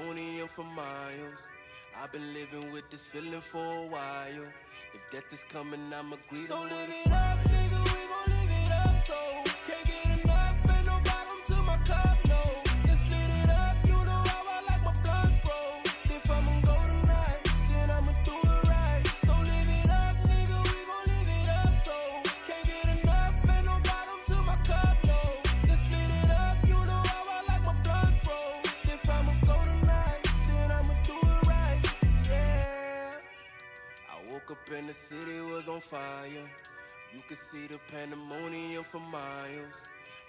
pandemonium for miles. I've been living with this feeling for a while. If death is coming, I'ma greet so live it up, nigga, we gon' live it up. So can't get enough, ain't no bottom to my cup, no. Let's split it up, you know how I like my blunts, bro. If I'ma go tonight, then I'ma do it right. So live it up, nigga, we gon' live it up. So can't get enough, ain't no bottom to my cup, no. Let's split it up, you know how I like my blunts, bro. If I'ma go tonight, then I'ma do it right, yeah. I woke up and the city was on fire. You could see the pandemonium for miles.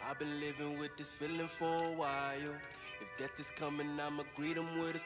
I've been living with this feeling for a while. If death is coming, I'ma greet him with us.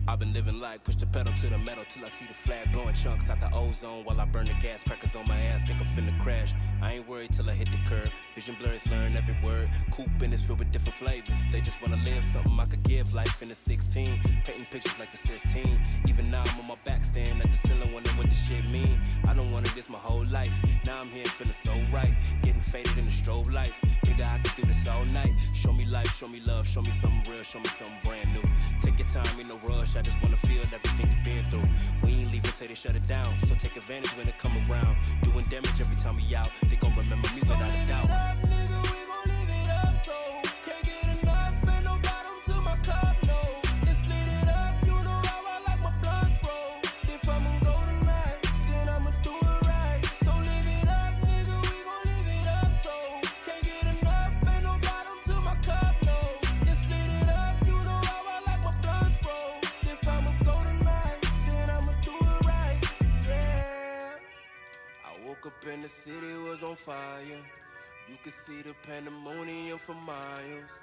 I've been living like push the pedal to the metal till I see the flag blowing chunks out the ozone while I burn the gas crackers on my ass. Think I'm finna crash. I ain't worried till I hit the curb. Vision blurs, learn every word. Coupe in this filled with different flavors. They just wanna live something I could give life in the 16. Painting pictures like the 16. Even now I'm on my back stand at the ceiling wondering what this shit mean. I don't wanted this my whole life. Now I'm here feeling so right. Getting faded in the strobe lights. Nigga, I could do this all night. Show me life, show me love, show me something real, show me something brand new. Take your time, ain't no rush. I just wanna feel everything you've been through. We ain't leaving till they shut it down. So take advantage when it come around. Doing damage every time we out. They gon' remember me without a doubt. Nigga, we gon' live it up, so can't get enough, ain't no bottom to my cup, no. Let's split it up, you know how I like my blunts, bro. If I'ma go tonight, then I'ma do it right. So live it up, nigga, we gon' live it up, so can't get enough, ain't no bottom to my cup, no. Let's split it up, you know how I like my blunts, bro. If I'ma go tonight, then I'ma do it right, yeah. I woke up and the city was on fire. You could see the pandemonium for miles.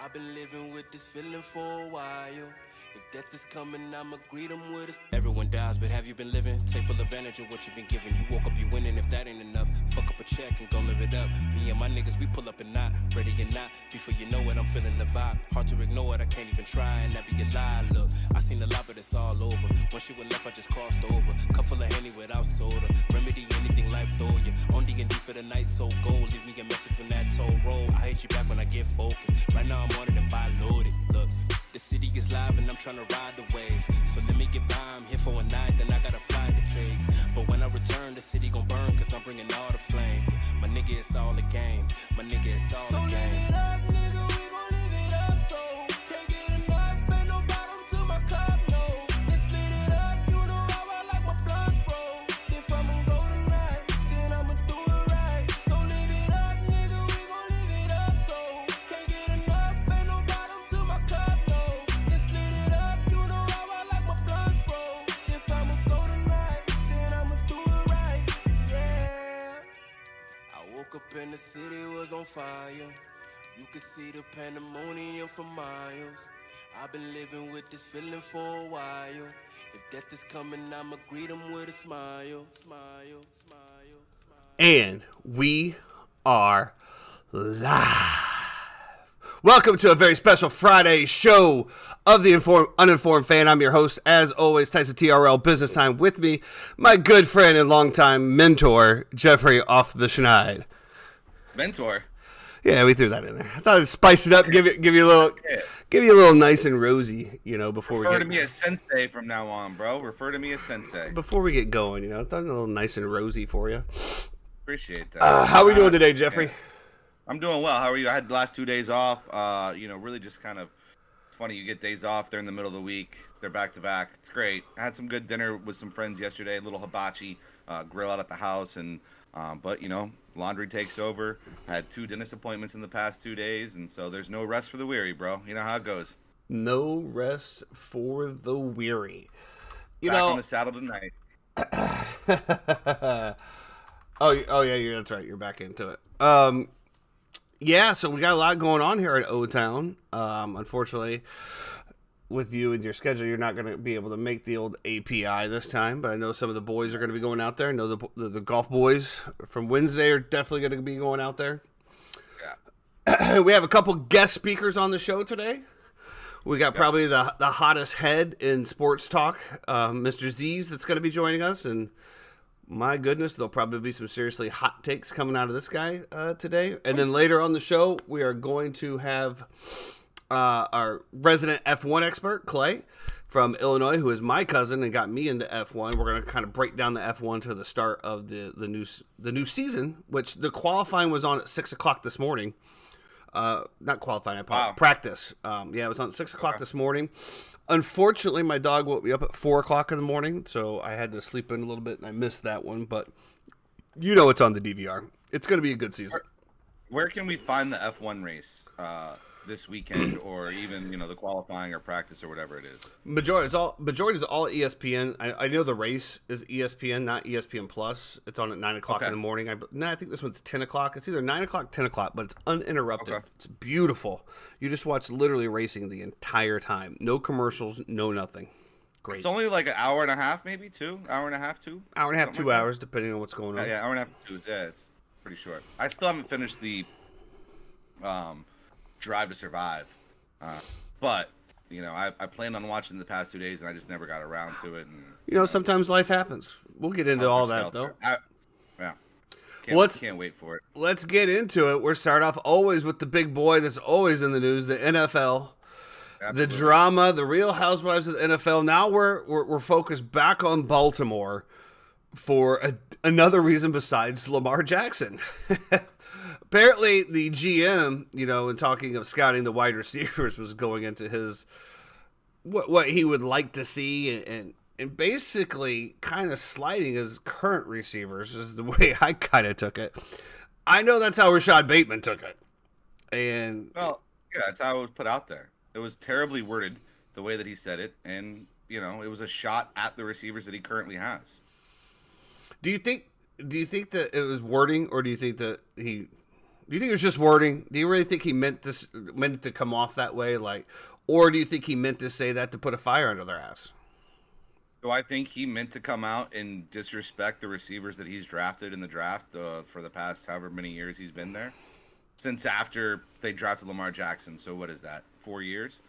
I've been living with this feeling for a while. If death is coming, I'ma greet him with us. Everyone dies, but have you been living? Take full advantage of what you've been given. You woke up, you winning. If that ain't enough, fuck up a check and go live it up. Me and my niggas, we pull up and not ready or not. Before you know it, I'm feeling the vibe. Hard to ignore it, I can't even try, and that be a lie. Look, I seen a lot, but it's all over. Once you were left, I just crossed over. Cup full of Henny without soda. Remedy anything life throw you. On D&D for the night, so gold. Leave me a message when that toll roll. I hate you back when I get focused. Right now I'm on it and buy loaded. Look, the city is live and I'm trying to ride the wave. So let me get by, I'm here for a night, then I got a flight to take. But when I return, the city gon' burn, cause I'm bringing all the flame. My nigga, it's all a game. My nigga, it's all a game. So live it up, nigga, we gon' live it up. So can't get enough, ain't no bottom to my cup, no. Let's split it up, you know how I like my blunts, bro. If I'ma go tonight, then I'ma do it right. So live it up, nigga, we gon' live it up. So can't get enough, ain't no bottom to my cup, no. Let's split it up, you know how I like my blunts, bro. If I'ma go tonight, then I'ma do it right, yeah. I woke up and the city was on fire. You could see the pandemonium for miles. I've been living with this feeling for a while. If death is coming, I'ma greet him with a smile. Smile, smile, smile. And we are live. Welcome to a very special Friday show of the Uninformed Fan. I'm your host, as always, Tyson TRL Business Time. With me, my good friend and longtime mentor, Jeffrey Off the Schneid. Mentor. Yeah, we threw that in there. I thought I'd spice it up, give you a little nice and rosy, before Refer to me as Sensei from now on, bro. Refer to me as Sensei. Before we get going, I thought a little nice and rosy for you. Appreciate that. How are we doing today, Jeffrey? Yeah. I'm doing well. How are you? I had the last 2 days off. Really just kind of it's funny. You get days off. They're in the middle of the week. They're back to back. It's great. I had some good dinner with some friends yesterday. A little hibachi grill out at the house, but laundry takes over. I had 2 dentist appointments in the past 2 days, and so there's no rest for the weary, bro. You know how it goes. No rest for the weary. Back on the saddle tonight. oh yeah, that's right. You're back into it. Yeah, so we got a lot going on here at O-Town. Unfortunately, with you and your schedule, you're not going to be able to make the old API this time, but I know some of the boys are going to be going out there. I know the golf boys from Wednesday are definitely going to be going out there. Yeah. We have a couple guest speakers on the show today. We got probably the hottest head in sports talk, Mr. Z's, that's going to be joining us, and my goodness, there'll probably be some seriously hot takes coming out of this guy today. And then later on the show, we are going to have our resident F1 expert, Clay, from Illinois, who is my cousin and got me into F1. We're going to kind of break down the F1 to the start of the new season, which the qualifying was on at 6 o'clock this morning. Not qualifying, practice. Yeah, it was on at 6 o'clock this morning. Unfortunately, my dog woke me up at 4 o'clock in the morning, so I had to sleep in a little bit, and I missed that one. But you know it's on the DVR. It's going to be a good season. Where can we find the F1 race this weekend, or even the qualifying or practice or whatever it is? Majority is all ESPN. I know the race is ESPN, not ESPN Plus. It's on at 9 o'clock in the morning. I think this one's 10 o'clock. It's either 9 o'clock, 10 o'clock, but it's uninterrupted. Okay. It's beautiful. You just watch literally racing the entire time. No commercials, no nothing. Great. It's only like an hour and a half, maybe 2 hour and a half, 2 hour and a half, 2 hours, depending on what's going on. Yeah, hour and a half to 2. Yeah, it's pretty short. I still haven't finished the Drive to Survive, but I planned on watching the past 2 days, and I just never got around to it. And sometimes life happens. We'll get into all that though. Can't wait for it. Let's get into it. We're start off always with the big boy that's always in the news, the NFL. Absolutely. The drama, the Real Housewives of the NFL. Now we're focused back on Baltimore for another reason besides Lamar Jackson. Apparently, the GM, in talking of scouting the wide receivers, was going into his what he would like to see, and basically kind of sliding his current receivers is the way I kind of took it. I know that's how Rashad Bateman took it, and that's how it was put out there. It was terribly worded the way that he said it, and it was a shot at the receivers that he currently has. Do you think that it was wording, or do you think that he? Do you think it was just wording? Do you really think he meant it to come off that way, or do you think he meant to say that to put a fire under their ass? Do I think he meant to come out and disrespect the receivers that he's drafted in the draft for the past however many years he's been there? Since after they drafted Lamar Jackson, so what is that? 4 years?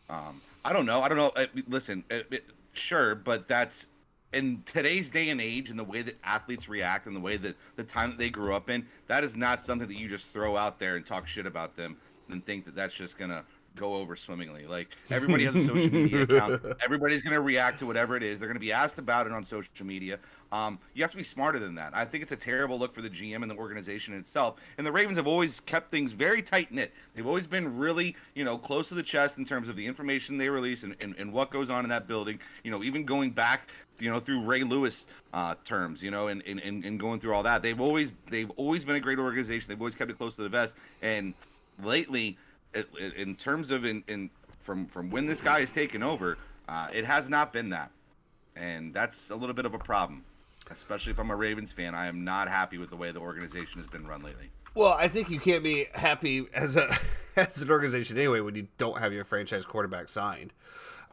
I don't know. Listen, sure, but that's in today's day and age, and the way that athletes react, and the way that the time that they grew up in, that is not something that you just throw out there and talk shit about them and think that that's just gonna go over swimmingly. Like, everybody has a social media account. Everybody's gonna react to whatever it is. They're gonna be asked about it on social media. You have to be smarter than that. I think it's a terrible look for the GM and the organization itself. And the Ravens have always kept things very tight knit. They've always been really, close to the chest in terms of the information they release and what goes on in that building. Even going back, through Ray Lewis terms, and going through all that. They've always been a great organization. They've always kept it close to the vest. And lately, in terms of from when this guy has taken over, it has not been that, and that's a little bit of a problem, especially if I'm a Ravens fan. I am not happy with the way the organization has been run lately. Well, I think you can't be happy as an organization anyway when you don't have your franchise quarterback signed.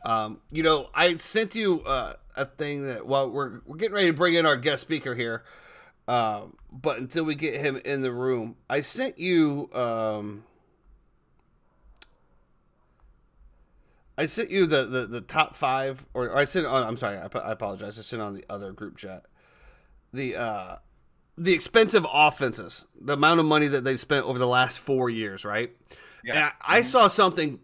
I sent you a thing that we're getting ready to bring in our guest speaker here, but until we get him in the room, I sent you. I sent you the top 5, or I sent on. I'm sorry, I apologize. I sent on the other group chat. The expensive offenses, the amount of money that they've spent over the last 4 years, right? Yeah. And I saw something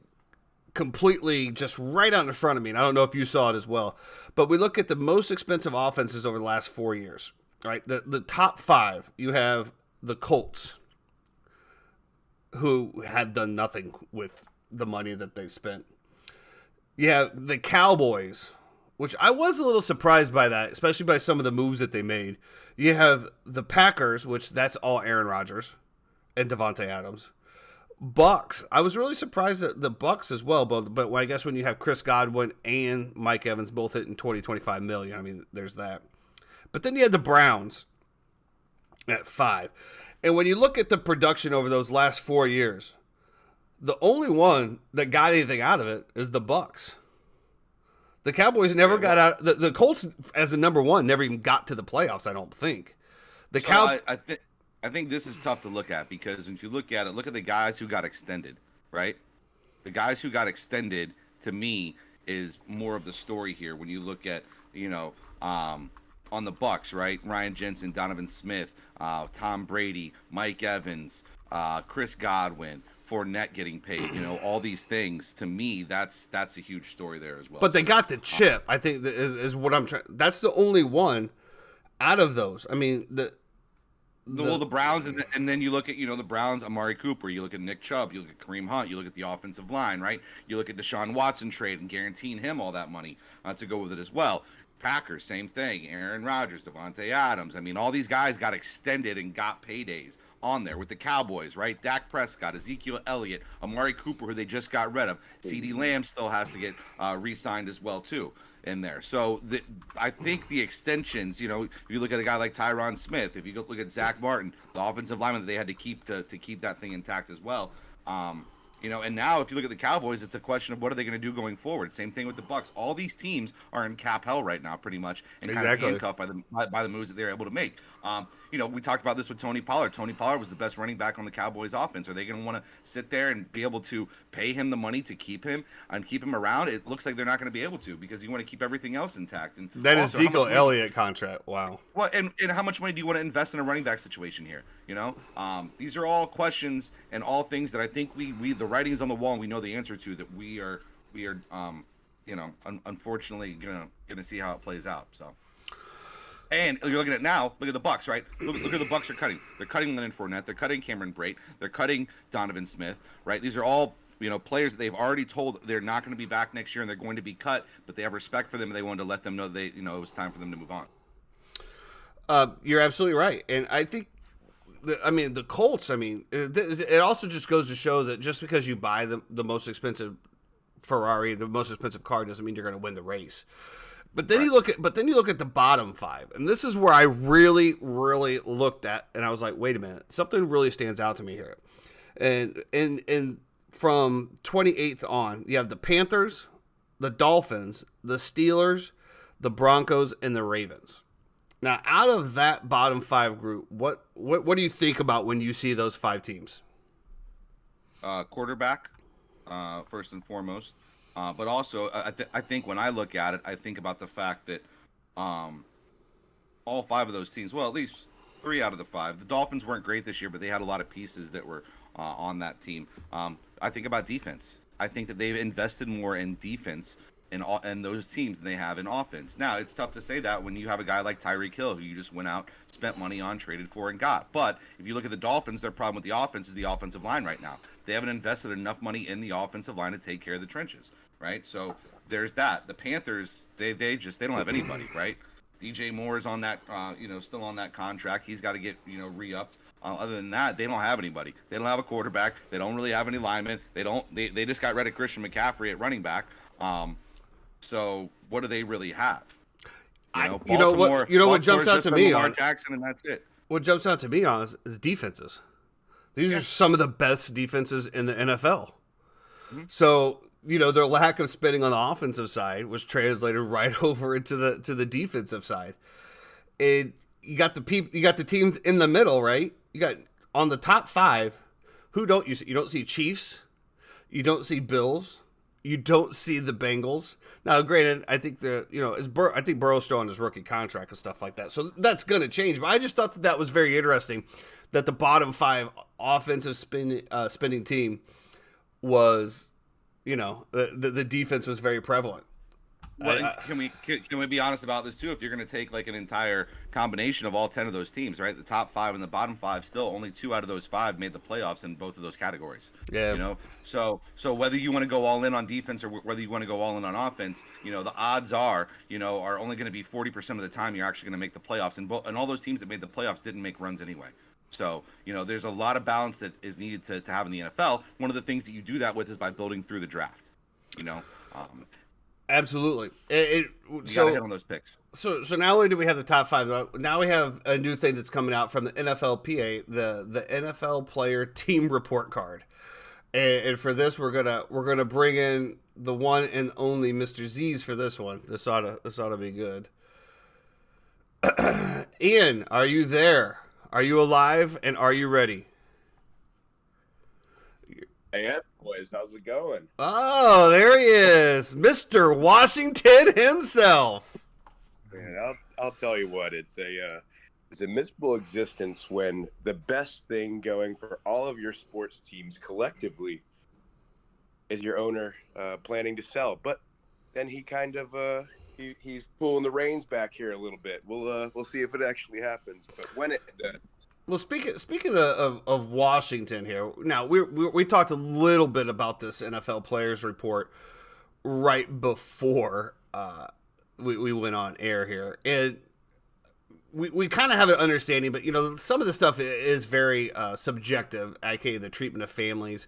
completely just right out in front of me, and I don't know if you saw it as well. But we look at the most expensive offenses over the last 4 years, right? The top 5, you have the Colts, who have done nothing with the money that they've spent. You have the Cowboys, which I was a little surprised by that, especially by some of the moves that they made. You have the Packers, which that's all Aaron Rodgers and Devontae Adams. Bucks, I was really surprised at the Bucks as well, but I guess when you have Chris Godwin and Mike Evans both hitting 20-25 million, I mean, there's that. But then you had the Browns at 5. And when you look at the production over those last 4 years, the only one that got anything out of it is the Bucks. The Cowboys never got out. The Colts, as the number 1, never even got to the playoffs, I don't think. I think this is tough to look at, because if you look at it, look at the guys who got extended, right? The guys who got extended, to me, is more of the story here. When you look at, on the Bucks, right? Ryan Jensen, Donovan Smith, Tom Brady, Mike Evans, Chris Godwin, Fournette getting paid, all these things. To me, that's a huge story there as well. But they got the chip. I think that is what I'm trying. That's the only one out of those. I mean, the Browns, and then you look at the Browns, Amari Cooper. You look at Nick Chubb. You look at Kareem Hunt. You look at the offensive line, right? You look at Deshaun Watson trade and guaranteeing him all that money to go with it as well. Packers, same thing. Aaron Rodgers, Devontae Adams. I mean, all these guys got extended and got paydays on there with the Cowboys, right? Dak Prescott, Ezekiel Elliott, Amari Cooper, who they just got rid of. CeeDee Lamb still has to get re-signed as well, too, in there. So I think the extensions, if you look at a guy like Tyron Smith, if you look at Zach Martin, the offensive lineman that they had to keep to keep that thing intact as well. And now if you look at the Cowboys, it's a question of what are they going to do going forward. Same thing with the Bucs. All these teams are in cap hell right now, pretty much, and kind of handcuffed by the moves that they're able to make. We talked about this with Tony Pollard. Tony Pollard was the best running back on the Cowboys offense. Are they going to want to sit there and be able to pay him the money to keep him and keep him around? It looks like they're not going to be able to because you want to keep everything else intact. And that Ezekiel Elliott contract, wow. Well, and how much money do you want to invest in a running back situation here? These are all questions and all things that I think we the writing's on the wall and we know the answer to, that we are unfortunately gonna see how it plays out. So, and you're looking at now, look at the Bucs, right? Look at the Bucs are cutting. They're cutting Leonard Fournette. They're cutting Cameron Brate. They're cutting Donovan Smith, right? These are all players that they've already told they're not going to be back next year and they're going to be cut, but they have respect for them and they wanted to let them know it was time for them to move on. You're absolutely right, and I think. The Colts, it also just goes to show that just because you buy the most expensive Ferrari, the most expensive car, doesn't mean you're going to win the race. But then you look at the bottom five, and this is where I really, really looked at, and I was like, wait a minute, something really stands out to me here. And from 28th on, you have the Panthers, the Dolphins, the Steelers, the Broncos, and the Ravens. Now, out of that bottom five group, what do you think about when you see those five teams? Quarterback, first and foremost, but also I think when I look at it, I think about the fact that all five of those teams, well, at least 3 out of the 5. The Dolphins weren't great this year, but they had a lot of pieces that were on that team. I think about defense. I think that they've invested more in defense and those teams than they have in offense. Now, it's tough to say that when you have a guy like Tyreek Hill, who you just went out, spent money on, traded for, and got. But if you look at the Dolphins, their problem with the offense is the offensive line right now. They haven't invested enough money in the offensive line to take care of the trenches, right? So there's that. The Panthers, they don't have anybody, right? DJ Moore is on that, still on that contract. He's got to get, re-upped. Other than that, they don't have anybody. They don't have a quarterback. They don't really have any linemen. They just got rid of Christian McCaffrey at running back. So what do they really have? What jumps out to me on Jackson, and that's it. What jumps out to me on is defenses. These are some of the best defenses in the NFL. Mm-hmm. So, their lack of spending on the offensive side was translated right over into the defensive side. And you got the teams in the middle, right? You got on the top 5. Who don't you see? You don't see Chiefs. You don't see Bills. You don't see the Bengals. Now, granted, I think I think Burrow's still on his rookie contract and stuff like that, so that's going to change. But I just thought that was very interesting that the bottom 5 offensive spending team was, the defense was very prevalent. Well, can we be honest about this too? If you're going to take like an entire combination of all 10 of those teams, right? The top 5 and the bottom 5, still only 2 out of those 5 made the playoffs in both of those categories. Yeah. So whether you want to go all in on defense or whether you want to go all in on offense, the odds are only going to be 40% of the time you're actually going to make the playoffs. And all those teams that made the playoffs didn't make runs anyway. So, there's a lot of balance that is needed to have in the NFL. One of the things that you do that with is by building through the draft. Absolutely. So hit on those picks. So not only do we have the top 5, now we have a new thing that's coming out from the NFLPA, the NFL Player Team Report Card. And for this, we're gonna bring in the one and only Mr. Z's for this one. This ought to be good. Ian, are you there? Are you alive? And are you ready? I am, boys. How's it going? Oh, there he is, Mr. Washington himself. Man, I'll tell you what. It's is a miserable existence when the best thing going for all of your sports teams collectively is your owner planning to sell. But then he kind of he's pulling the reins back here a little bit. We'll see if it actually happens. But when it does. Well, speaking of Washington here, now we talked a little bit about this NFL players report right before we went on air here, and we kind of have an understanding, but some of the stuff is very subjective, aka the treatment of families,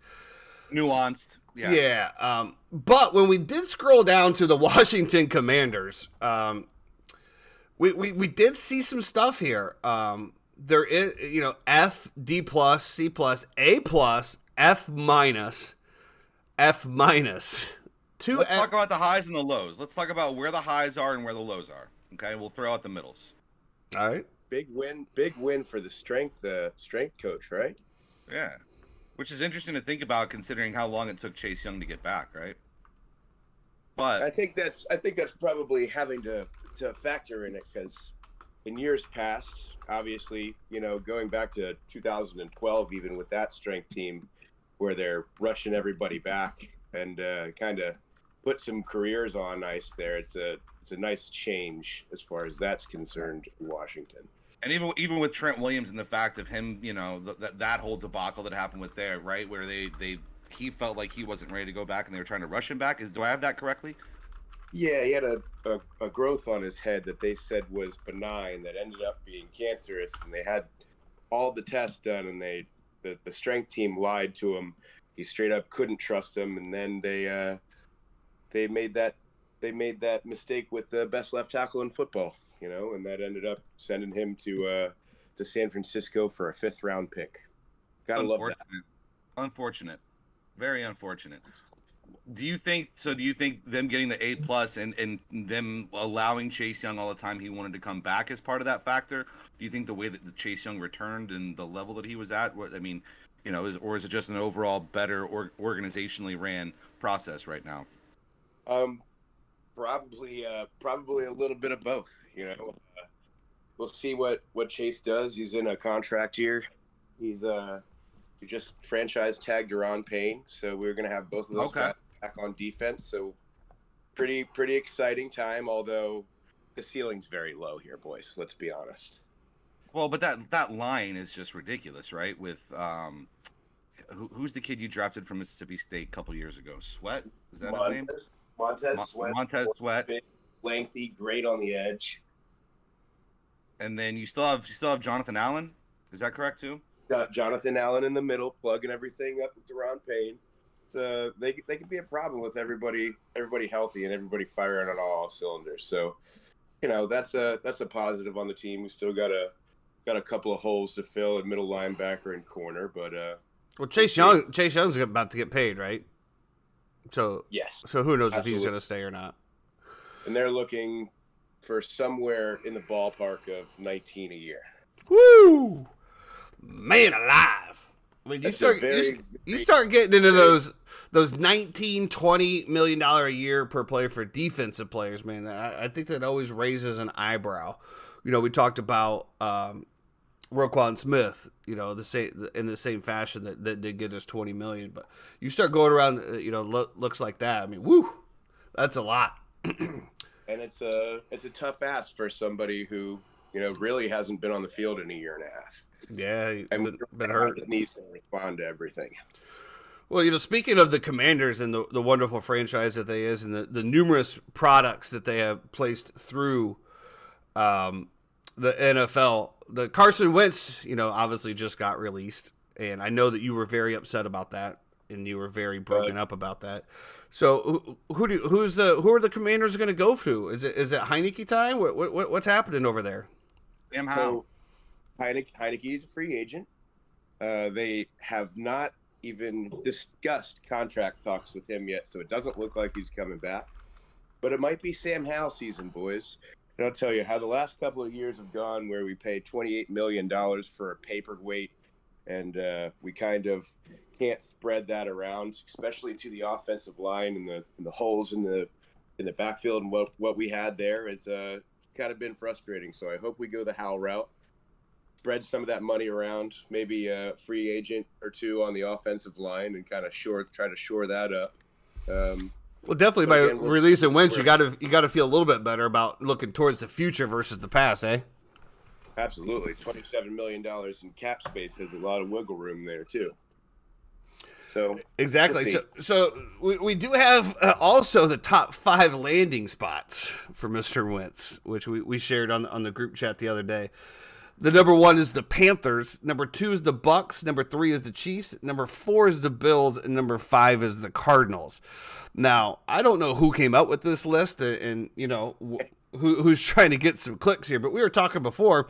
Nuanced. Yeah. But when we did scroll down to the Washington Commanders, we did see some stuff here. There is, F, D plus, C plus, A plus, F minus, F minus. Let's talk about the highs and the lows. Let's talk about where the highs are and where the lows are. Okay, we'll throw out the middles. All right. Big win for the strength coach, right? Yeah, which is interesting to think about considering how long it took Chase Young to get back, right? But I think that's probably having to factor in it, because in years past, obviously, going back to 2012, even with that strength team, where they're rushing everybody back and kind of put some careers on ice there. It's a nice change as far as that's concerned in Washington. And even with Trent Williams and the fact of him, that whole debacle that happened with there, right, where he felt like he wasn't ready to go back and they were trying to rush him back. Do I have that correctly? Yeah, he had a growth on his head that they said was benign that ended up being cancerous, and they had all the tests done, and the strength team lied to him. He straight up couldn't trust him, and then they made that mistake with the best left tackle in football, and that ended up sending him to San Francisco for a 5th round pick. Gotta love that. Unfortunate, very unfortunate. Do you think them getting the A plus and them allowing Chase Young all the time he wanted to come back as part of that factor? Do you think the way that the Chase Young returned and the level that he was at, or is it just an overall better or organizationally ran process right now? Probably a little bit of both. We'll see what Chase does. He's in a contract year. He's we just franchise tagged Daron Payne, so we're gonna have both of those guys back on defense. So pretty exciting time. Although the ceiling's very low here, boys. Let's be honest. Well, but that line is just ridiculous, right? With who's the kid you drafted from Mississippi State a couple years ago? Sweat? Is that his name? Montez Sweat. Montez Sweat. Big, lengthy, great on the edge. And then you still have Jonathan Allen. Is that correct too? Got Jonathan Allen in the middle, plugging everything up with Daron Payne. So they could be a problem with everybody healthy and everybody firing on all cylinders. So, that's a positive on the team. We still got a couple of holes to fill at middle linebacker and corner, but well, Chase Young's about to get paid, right? So yes. So who knows Absolutely. if he's going to stay or not? And they're looking for somewhere in the ballpark of 19 a year. Woo! Man alive. I mean, you start getting into those 19, 20 million dollar a year per player for defensive players, man. I think that always raises an eyebrow. We talked about Roquan Smith, in the same fashion that did get us 20 million. But you start going around, looks like that. I mean, woo, that's a lot. And it's a tough ask for somebody who really hasn't been on the field in a year and a half. Yeah, and been hurt. His knees to respond to everything. Well, speaking of the Commanders and the wonderful franchise that they is, and the numerous products that they have placed through the NFL, the Carson Wentz, obviously just got released, and I know that you were very upset about that, and you were very broken up about that. So, who are the Commanders going to go through? Is it Heineke time? What's happening over there? Sam Howell. So, Heineke is a free agent. They have not even discussed contract talks with him yet, so it doesn't look like he's coming back. But it might be Sam Howell season, boys. And I'll tell you how the last couple of years have gone, where we paid $28 million for a paperweight, and we kind of can't spread that around, especially to the offensive line and the holes in the backfield, and what we had there is kind of been frustrating. So I hope we go the Howell route. spread some of that money around, maybe a free agent or two on the offensive line, and kind of try to shore that up. Well, definitely by releasing Wentz, you got to feel a little bit better about looking towards the future versus the past, eh? Absolutely, $27 million in cap space has a lot of wiggle room there too. So exactly. So we do have also the top 5 landing spots for Mr. Wentz, which we shared on the group chat the other day. The number 1 is the Panthers. Number 2 is the Bucks. Number 3 is the Chiefs. Number 4 is the Bills, and number 5 is the Cardinals. Now, I don't know who came up with this list, and you know who's trying to get some clicks here. But we were talking before.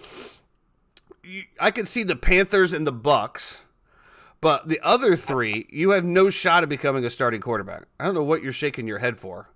I can see the Panthers and the Bucks. But the other 3, you have no shot of becoming a starting quarterback. I don't know what you're shaking your head for.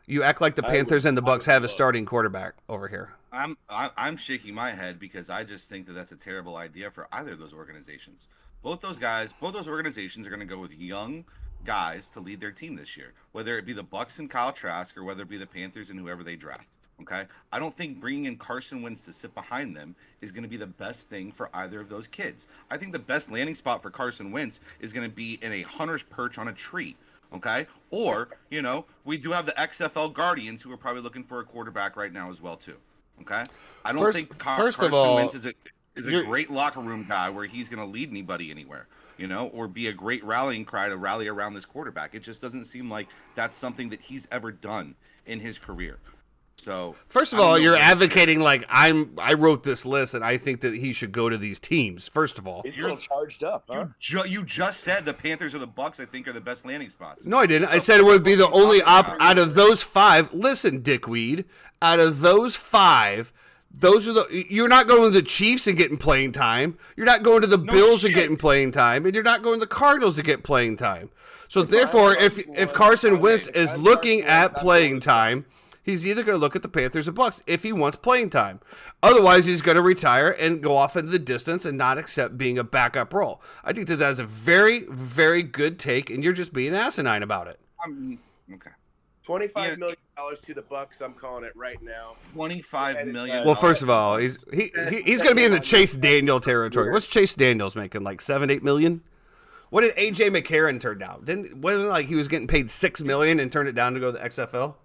You act like the Panthers and the Bucks have a starting quarterback over here. I'm shaking my head because I just think that that's a terrible idea for either of those organizations. Both those organizations are going to go with young guys to lead their team this year, whether it be the Bucks and Kyle Trask or whether it be the Panthers and whoever they draft. Okay, I don't think bringing in Carson Wentz to sit behind them is going to be the best thing for either of those kids. I think the best landing spot for Carson Wentz is going to be in a hunter's perch on a tree. Okay, or you know, we do have the XFL Guardians who are probably looking for a quarterback right now as well too. Okay, I don't think Carson Wentz is a great locker room guy where he's going to lead anybody anywhere, you know, or be a great rallying cry to rally around this quarterback. It just doesn't seem like that's something that he's ever done in his career. So first of all, you're advocating like I wrote this list and I think that he should go to these teams. First of all, he's a little charged up, huh? You just said the Panthers or the Bucks, I think, are the best landing spots. No, I didn't. I said it would be the only out of those 5. Listen, Dickweed, out of those 5, you're not going to the Chiefs and getting playing time. You're not going to the Bills and getting playing time, and you're not going to the Cardinals to get playing time. So therefore, if Carson Wentz is looking at playing time, he's either going to look at the Panthers or Bucks if he wants playing time. Otherwise, he's going to retire and go off into the distance and not accept being a backup role. I think that is a very, very good take, and you're just being asinine about it. Okay. $25 million to the Bucks. I'm calling it right now. $25 million. Well, first of all, he's going to be in the Chase Daniel territory. What's Chase Daniels making? Like $7-8 million? What did AJ McCarron turn down? Wasn't it like he was getting paid $6 million and turned it down to go to the XFL?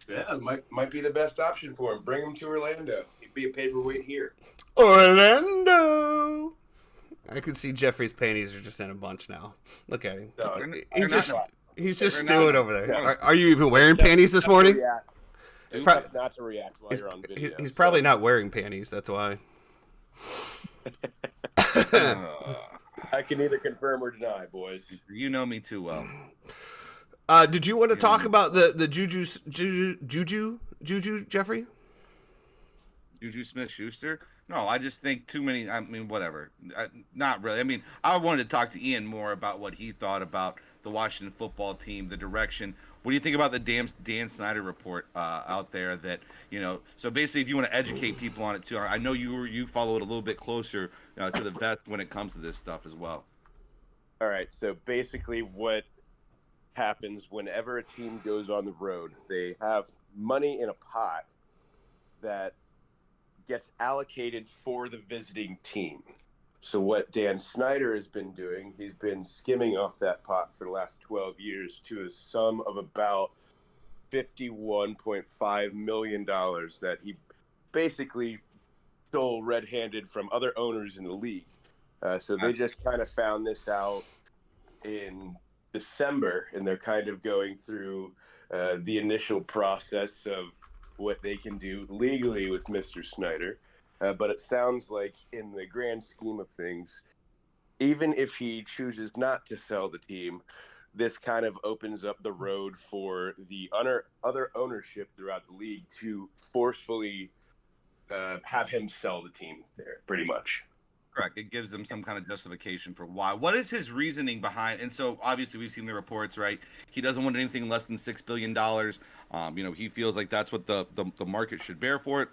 Yeah, might be the best option for him. Bring him to Orlando. He'd be a paperweight here. Orlando. I can see Jeffrey's panties are just in a bunch now. Look at him. No, he's just stewing over there. Are you even wearing panties this morning? Not to react while you're on video. He's probably not wearing panties. That's why. I can neither confirm or deny, boys. You know me too well. Did you want to talk about the Juju, Jeffrey? Juju Smith-Schuster? No, I just think too many. I mean, whatever. Not really. I mean, I wanted to talk to Ian more about what he thought about the Washington football team, the direction. What do you think about the Dan Snyder report out there? That, you know, so basically, if you want to educate people on it too, I know you follow it a little bit closer to the vest when it comes to this stuff as well. All right. So basically, what happens whenever a team goes on the road, they have money in a pot that gets allocated for the visiting team. So what Dan Snyder has been doing, he's been skimming off that pot for the last 12 years to a sum of about $51.5 million that he basically stole red-handed from other owners in the league. So they just kind of found this out in December, and they're kind of going through the initial process of what they can do legally with Mr. Snyder. But it sounds like in the grand scheme of things, even if he chooses not to sell the team, this kind of opens up the road for the other ownership throughout the league to forcefully have him sell the team there, pretty much. Correct. It gives them some kind of justification for why. What is his reasoning behind? And so obviously we've seen the reports, right? He doesn't want anything less than $6 billion. You know, he feels like that's what the market should bear for it.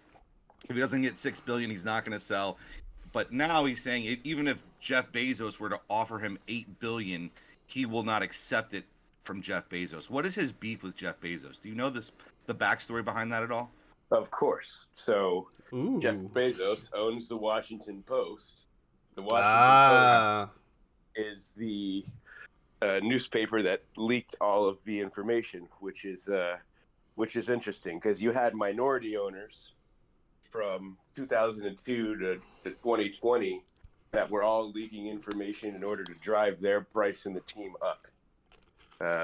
If he doesn't get $6 billion, he's not going to sell. But now he's saying even if Jeff Bezos were to offer him $8 billion, he will not accept it from Jeff Bezos. What is his beef with Jeff Bezos? Do you know the backstory behind that at all? Of course. So Ooh. Jeff Bezos owns the Washington Post. The Washington Ah. Post is the newspaper that leaked all of the information, which is interesting because you had minority owners from 2002 to 2020 that were all leaking information in order to drive their price and the team up.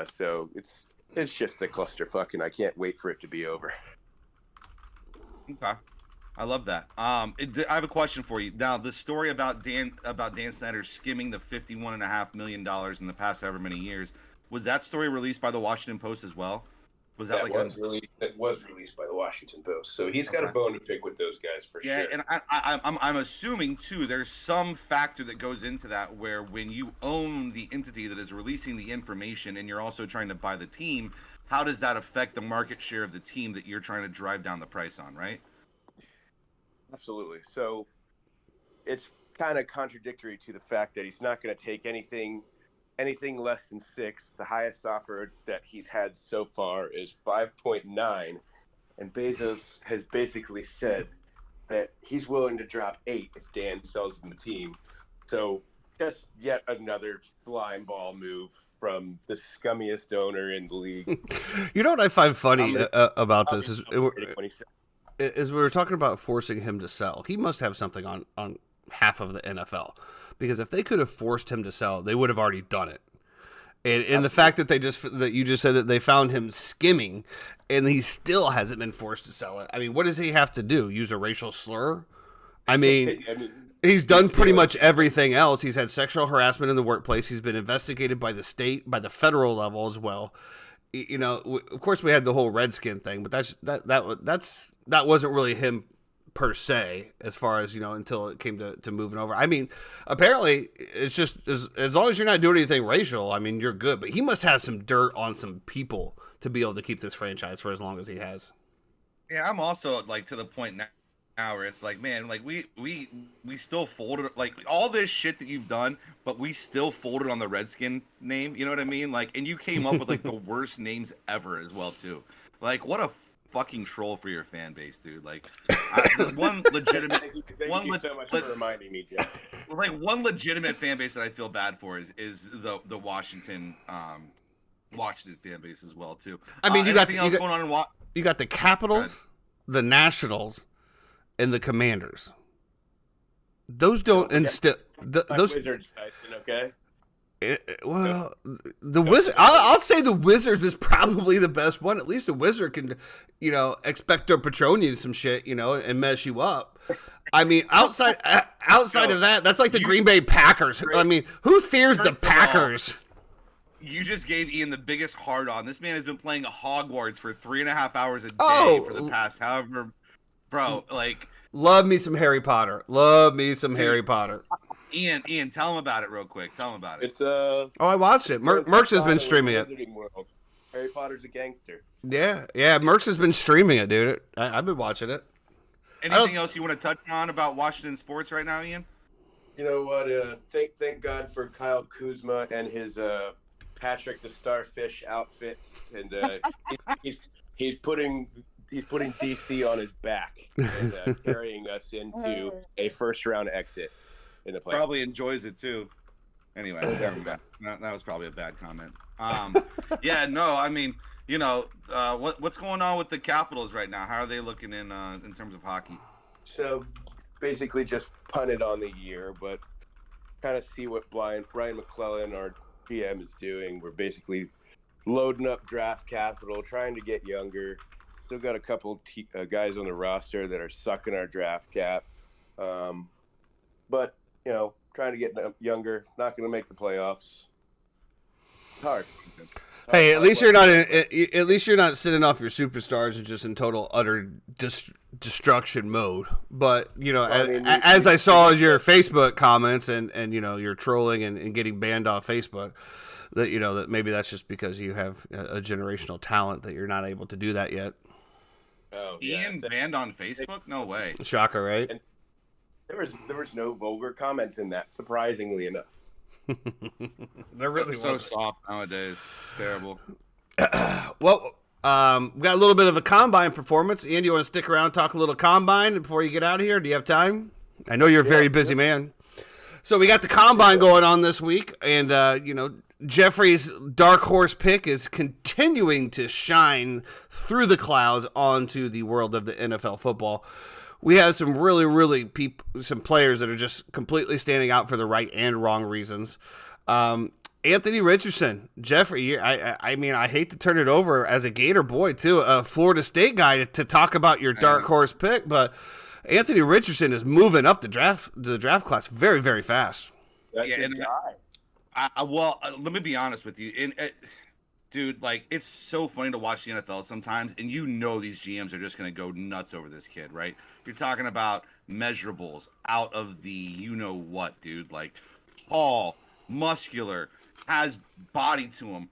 So it's just a clusterfuck, and I can't wait for it to be over. Okay, I love that. I have a question for you. Now, the story about Dan Snyder skimming the $51.5 million in the past however many years, was that story released by the Washington Post as well? Was that It was released by the Washington Post, so he's got a bone to pick with those guys for sure. Yeah, and I'm assuming too there's some factor that goes into that where when you own the entity that is releasing the information and you're also trying to buy the team, how does that affect the market share of the team that you're trying to drive down the price on, right? Absolutely. So it's kind of contradictory to the fact that he's not going to take anything less than 6. The highest offer that he's had so far is 5.9, and Bezos has basically said that he's willing to drop 8 if Dan sells them the team. So just yet another slime ball move from the scummiest owner in the league. You know what I find funny about this is we were talking about forcing him to sell. He must have something on half of the NFL, because if they could have forced him to sell, they would have already done it. And the fact that you just said that they found him skimming, and he still hasn't been forced to sell it. I mean, what does he have to do? Use a racial slur? I mean, he's done pretty much everything else. He's had sexual harassment in the workplace. He's been investigated by the state, by the federal level as well. You know, of course, we had the whole Redskin thing, but that wasn't really him per se, as far as, you know, until it came to moving over. I mean, apparently it's just as long as you're not doing anything racial, I mean, you're good. But he must have some dirt on some people to be able to keep this franchise for as long as he has. Yeah, I'm also like to the point now where it's like, man, like we still folded like all this shit that you've done, but we still folded on the Redskin name. You know what I mean? Like, and you came up with like the worst names ever as well too. Like, what a fucking troll for your fan base, dude. Like, one legitimate. Thank you so much for reminding me, Jeff. Like, one legitimate fan base that I feel bad for is the Washington fan base as well too. I mean, you got the Capitals, the Nationals, and the Commanders. Those don't instill those Wizards, okay. Well, the Wizard. I'll say the Wizards is probably the best one. At least a Wizard can, you know, Expecto Patronum some shit, you know, and mess you up. I mean, outside of that, that's like the Green Bay Packers. I mean, who fears the Packers? You just gave Ian the biggest hard on. This man has been playing Hogwarts for 3.5 hours a day for the past however, bro. Like, love me some Harry Potter. Love me some Harry Potter. Ian, tell him about it real quick. Tell him about it. It's I watched it. Merch has been streaming it. Harry Potter's a gangster. Yeah. Merch has been streaming it, dude. I've been watching it. Anything else you want to touch on about Washington sports right now, Ian? You know what? Thank God for Kyle Kuzma and his Patrick the Starfish outfits, and he's putting DC on his back and carrying us into a first-round exit in the playoffs. Probably enjoys it too. Anyway, that was probably a bad comment. Yeah, no, I mean, you know, what's going on with the Capitals right now? How are they looking in terms of hockey? So basically, just punted on the year, but kind of see what Brian McClellan, our GM, is doing. We're basically loading up draft capital, trying to get younger. Still got a couple guys on the roster that are sucking our draft cap, but you know, trying to get younger. Not going to make the playoffs. It's hard. Hey, at least you're not sitting off your superstars and just in total utter destruction mode. But you know, as I saw your Facebook comments and you know, you're trolling and getting banned off Facebook, that you know that maybe that's just because you have a generational talent that you're not able to do that yet. Oh, yeah. Ian banned on Facebook? No way. Shocker, right? And there was no vulgar comments in that, surprisingly enough. There really so was soft nowadays. It's terrible. Well, We got a little bit of a combine performance. Andy, you want to stick around and talk a little combine before you get out of here? Do you have time? I know you're a very busy man. So we got the combine going on this week, and Jeffrey's dark horse pick is continuing to shine through the clouds onto the world of the NFL football. We have some really some players that are just completely standing out for the right and wrong reasons. Anthony Richardson, Jeffrey, I mean, I hate to turn it over as a Gator boy, too, a Florida State guy to talk about your dark horse pick, but Anthony Richardson is moving up the draft class very, very fast. That's his guy. Let me be honest with you. Dude, like, it's so funny to watch the NFL sometimes, and these GMs are just going to go nuts over this kid, right? You're talking about measurables out of the you-know-what, dude. Like, tall, muscular, has body to him.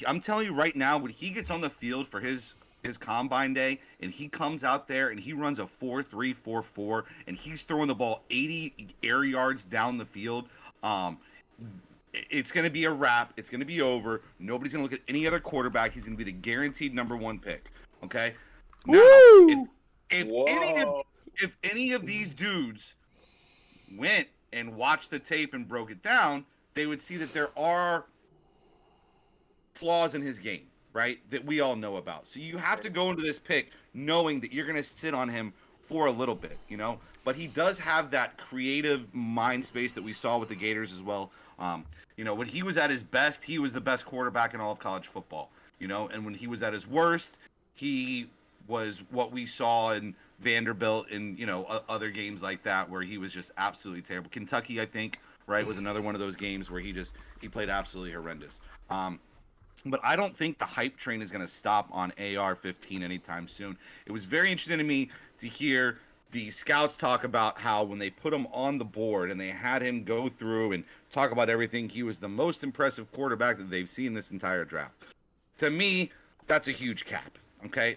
I'm telling you right now, when he gets on the field for his combine day and he comes out there and he runs a 4.3, 4.4 and he's throwing the ball 80 air yards down the field, it's going to be a wrap. It's going to be over. Nobody's going to look at any other quarterback. He's going to be the guaranteed number one pick. Okay. Now, if any of these dudes went and watched the tape and broke it down, they would see that there are flaws in his game, right? That we all know about. So you have to go into this pick knowing that you're going to sit on him for a little bit, But he does have that creative mind space that we saw with the Gators as well. When he was at his best, he was the best quarterback in all of college football, and when he was at his worst, he was what we saw in Vanderbilt and, other games like that where he was just absolutely terrible. Kentucky, I think, right, was another one of those games where he played absolutely horrendous. But I don't think the hype train is going to stop on AR-15 anytime soon. It was very interesting to me to hear the scouts talk about how when they put him on the board and they had him go through and talk about everything, he was the most impressive quarterback that they've seen this entire draft. To me, that's a huge cap, okay?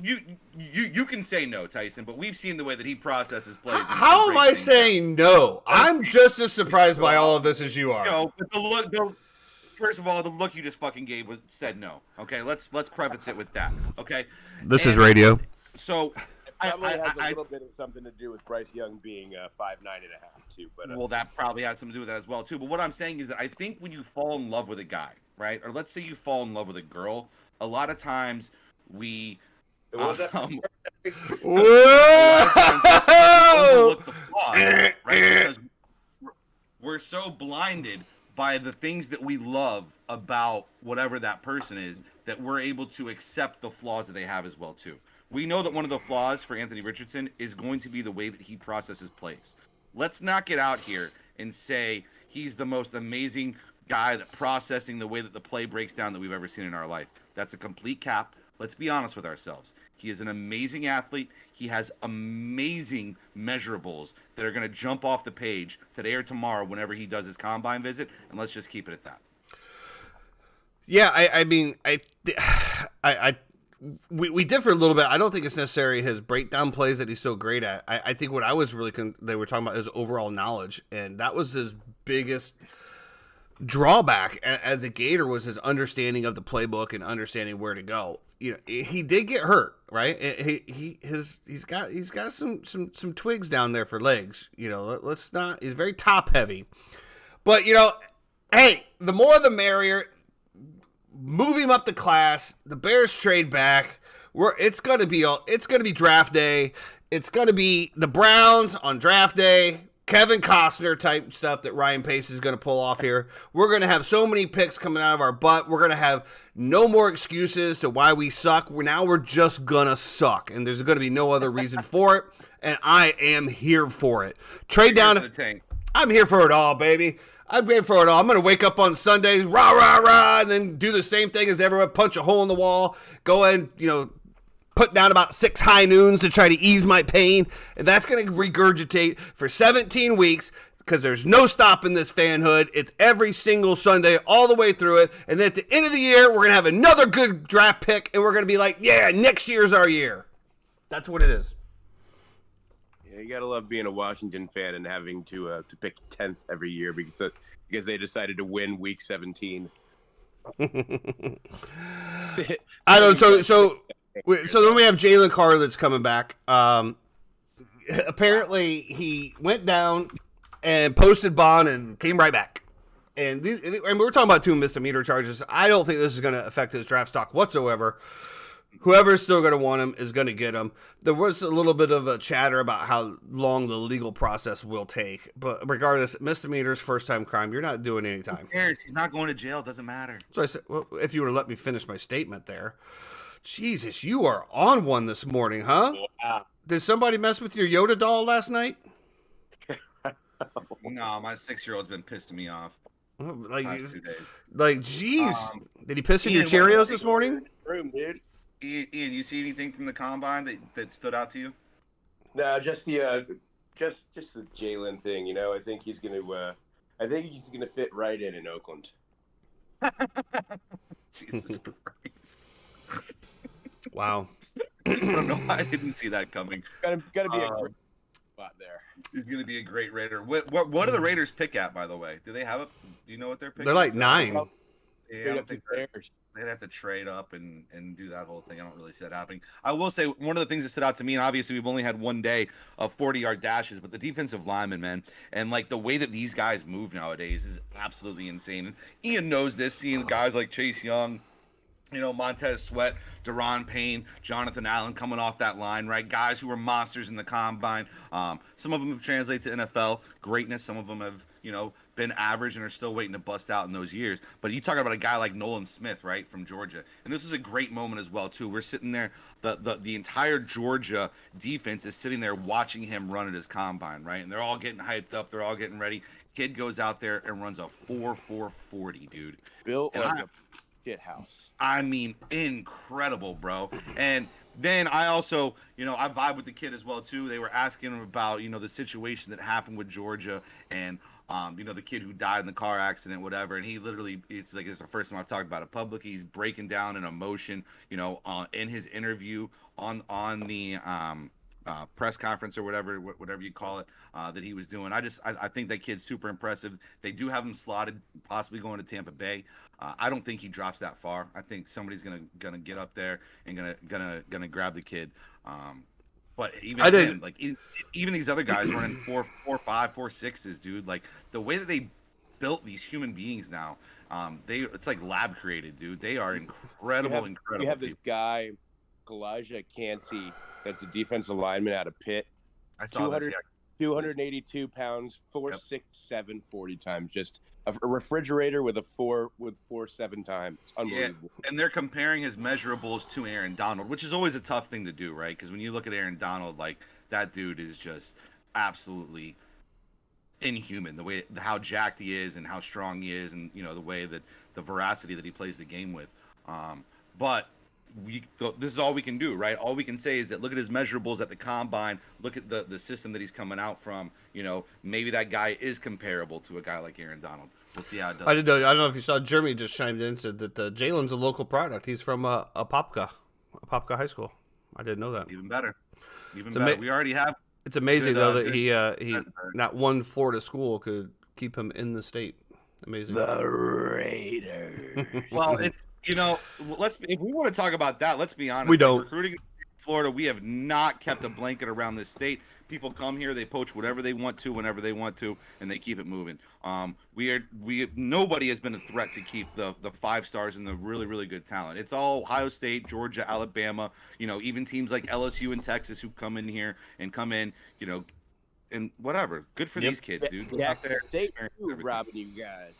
You can say no, Tyson, but we've seen the way that he processes plays. How am I saying no? I'm just as surprised by all of this as you are. But first of all, the look you just fucking gave said no. Okay, let's preface it with that. Okay, this is radio. So probably has a little bit of something to do with Bryce Young being 5'9" and a half too. But well, that probably has something to do with that as well too. But what I'm saying is that I think when you fall in love with a guy, right, or let's say you fall in love with a girl, a lot of times we overlook the flaws, right? Because we're so blinded by the things that we love about whatever that person is that we're able to accept the flaws that they have as well too. We know that one of the flaws for Anthony Richardson is going to be the way that he processes plays. Let's not get out here and say he's the most amazing guy that processing the way that the play breaks down that we've ever seen in our life. That's a complete cap. Let's be honest with ourselves. He is an amazing athlete. He has amazing measurables that are going to jump off the page today or tomorrow whenever he does his combine visit, and let's just keep it at that. Yeah, I mean, we differ a little bit. I don't think it's necessarily his breakdown plays that he's so great at. I think what I was really they were talking about his overall knowledge, and that was his biggest drawback as a Gator was his understanding of the playbook and understanding where to go. He did get hurt, right? He's got some twigs down there for legs. Let's not. He's very top heavy, but hey, the more the merrier. Move him up the class. The Bears trade back. It's gonna be draft day. It's gonna be the Browns on draft day. Kevin Costner type stuff that Ryan Pace is gonna pull off here. We're gonna have so many picks coming out of our butt. We're gonna have no more excuses to why we suck. We're just gonna suck, and there's gonna be no other reason for it. And I am here for it. Trade down to the tank. I'm here for it all, baby. I'm ready for it all. I'm going to wake up on Sundays, rah, rah, rah, and then do the same thing as everyone, punch a hole in the wall, go and, put down about 6 high noons to try to ease my pain. And that's going to regurgitate for 17 weeks because there's no stopping this fanhood. It's every single Sunday all the way through it. And then at the end of the year, we're going to have another good draft pick, and we're going to be like, yeah, next year's our year. That's what it is. You gotta love being a Washington fan and having to pick 10th every year because they decided to win Week 17. I don't. So then we have Jalen Carr that's coming back. Apparently he went down and posted bond and came right back. And we're talking about 2 misdemeanor charges. I don't think this is going to affect his draft stock whatsoever. Whoever's still going to want him is going to get him. There was a little bit of a chatter about how long the legal process will take. But regardless, misdemeanors, first-time crime, you're not doing any time. Who cares? He's not going to jail. It doesn't matter. So I said, well, if you would have let me finish my statement there. Jesus, you are on one this morning, huh? Yeah. Did somebody mess with your Yoda doll last night? No, my 6-year-old's been pissing me off. Like, Last 2 days. geez. Did he piss in Ian, your what Cheerios about this morning? Room, dude. Ian, you see anything from the combine that stood out to you? No, just the Jalen thing. You know, I think he's gonna fit right in Oakland. Jesus Christ! Wow. I don't know why I didn't see that coming. Gotta be a great spot there. He's going to be a great Raider. What do the Raiders pick at, by the way? Do they have a? Do you know what they're picking? They're like at? 9. Yeah, I don't think they'd have to trade up and do that whole thing. I don't really see that happening. I will say one of the things that stood out to me, and obviously we've only had 1 day of 40-yard dashes, but the defensive linemen, man, and like the way that these guys move nowadays is absolutely insane. And Ian knows this, seeing guys like Chase Young, you know, Montez Sweat, Deron Payne, Jonathan Allen coming off that line, right? Guys who are monsters in the combine. Some of them have translated to NFL greatness. Some of them have, you know, been average and are still waiting to bust out in those years. But you talk about a guy like Nolan Smith, right, from Georgia. And this is a great moment as well, too. We're sitting there, the entire Georgia defense is sitting there watching him run at his combine, right? And they're all getting hyped up. They're all getting ready. Kid goes out there and runs a 4.40, dude. Built like a shit house. I mean, incredible, bro. And then I also, you know, I vibe with the kid as well, too. They were asking him about, you know, the situation that happened with Georgia and, you know, the kid who died in the car accident, whatever. And he literally, it's like, it's the first time I've talked about it publicly. He's breaking down in emotion, you know, in his interview on the press conference or whatever you call it, that he was doing. I think that kid's super impressive. They do have him slotted, possibly going to Tampa Bay. I don't think he drops that far. I think somebody's gonna get up there and gonna grab the kid. But even even these other guys running 4.5, 4.6s, dude. Like the way that they built these human beings now, it's like lab created, dude. They are incredible. You have this guy, Elijah Cansey, that's a defensive lineman out of Pitt. I saw this. Yeah. 282 pounds, 4.67 40 times. Just a refrigerator with 4.7 times. It's unbelievable. Yeah, and they're comparing his measurables to Aaron Donald, which is always a tough thing to do, right? Because when you look at Aaron Donald, like that dude is just absolutely inhuman. How jacked he is and how strong he is, and you know the way that the veracity that he plays the game with. But this is all we can do, right? All we can say is that look at his measurables at the combine. Look at the system that he's coming out from. You know, maybe that guy is comparable to a guy like Aaron Donald. We'll see how it does. I don't know if you saw Jeremy just chimed in and said that Jalen's a local product. He's from Apopka High School. I didn't know that. Even better. Better. We already have. It's amazing though that he not one Florida school could keep him in the state. Amazing. The Raiders. Well, it's, you know, if we want to talk about that, let's be honest. We don't. Recruiting in Florida, we have not kept a blanket around this state. People come here, they poach whatever they want to, whenever they want to, and they keep it moving. Nobody has been a threat to keep the 5 stars and the really, really good talent. It's all Ohio State, Georgia, Alabama, you know, even teams like LSU and Texas who come in here and you know, and whatever. Good for these kids, dude. Jackson State robbing you guys.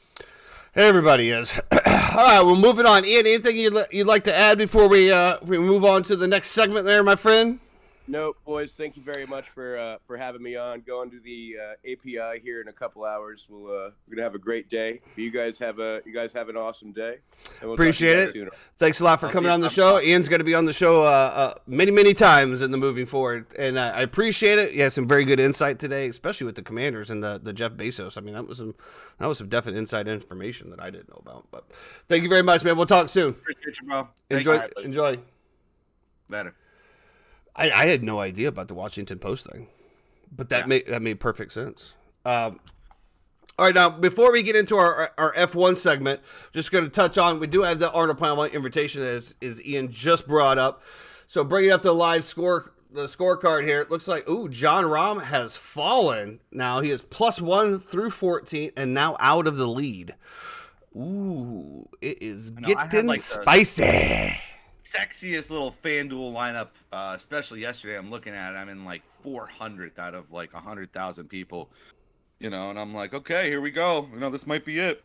Everybody is. All right, well, moving on. Ian, anything you'd like to add before we move on to the next segment there, my friend? Nope, boys. Thank you very much for having me on. Going to the API here in a couple hours. We're gonna have a great day. You guys have an awesome day. And we'll appreciate it. Sooner. Thanks a lot for coming on the show. Ian's going to be on the show many times in the moving forward, and I appreciate it. You had some very good insight today, especially with the Commanders and the Jeff Bezos. I mean, that was some definite inside information that I didn't know about. But thank you very much, man. We'll talk soon. Appreciate you, bro. Enjoy. Better. I had no idea about the Washington Post thing, but that made perfect sense. All right, now, before we get into our F1 segment, just going to touch on, we do have the Arnold Palmer invitation as Ian just brought up. So bringing up the scorecard here, it looks like, John Rahm has fallen. Now he is +1 through 14 and now out of the lead. Ooh, it is getting spicy. Sexiest little FanDuel lineup, especially yesterday. I'm looking at it. I'm in like 400th out of like 100,000 people. And I'm like, okay, here we go. This might be it.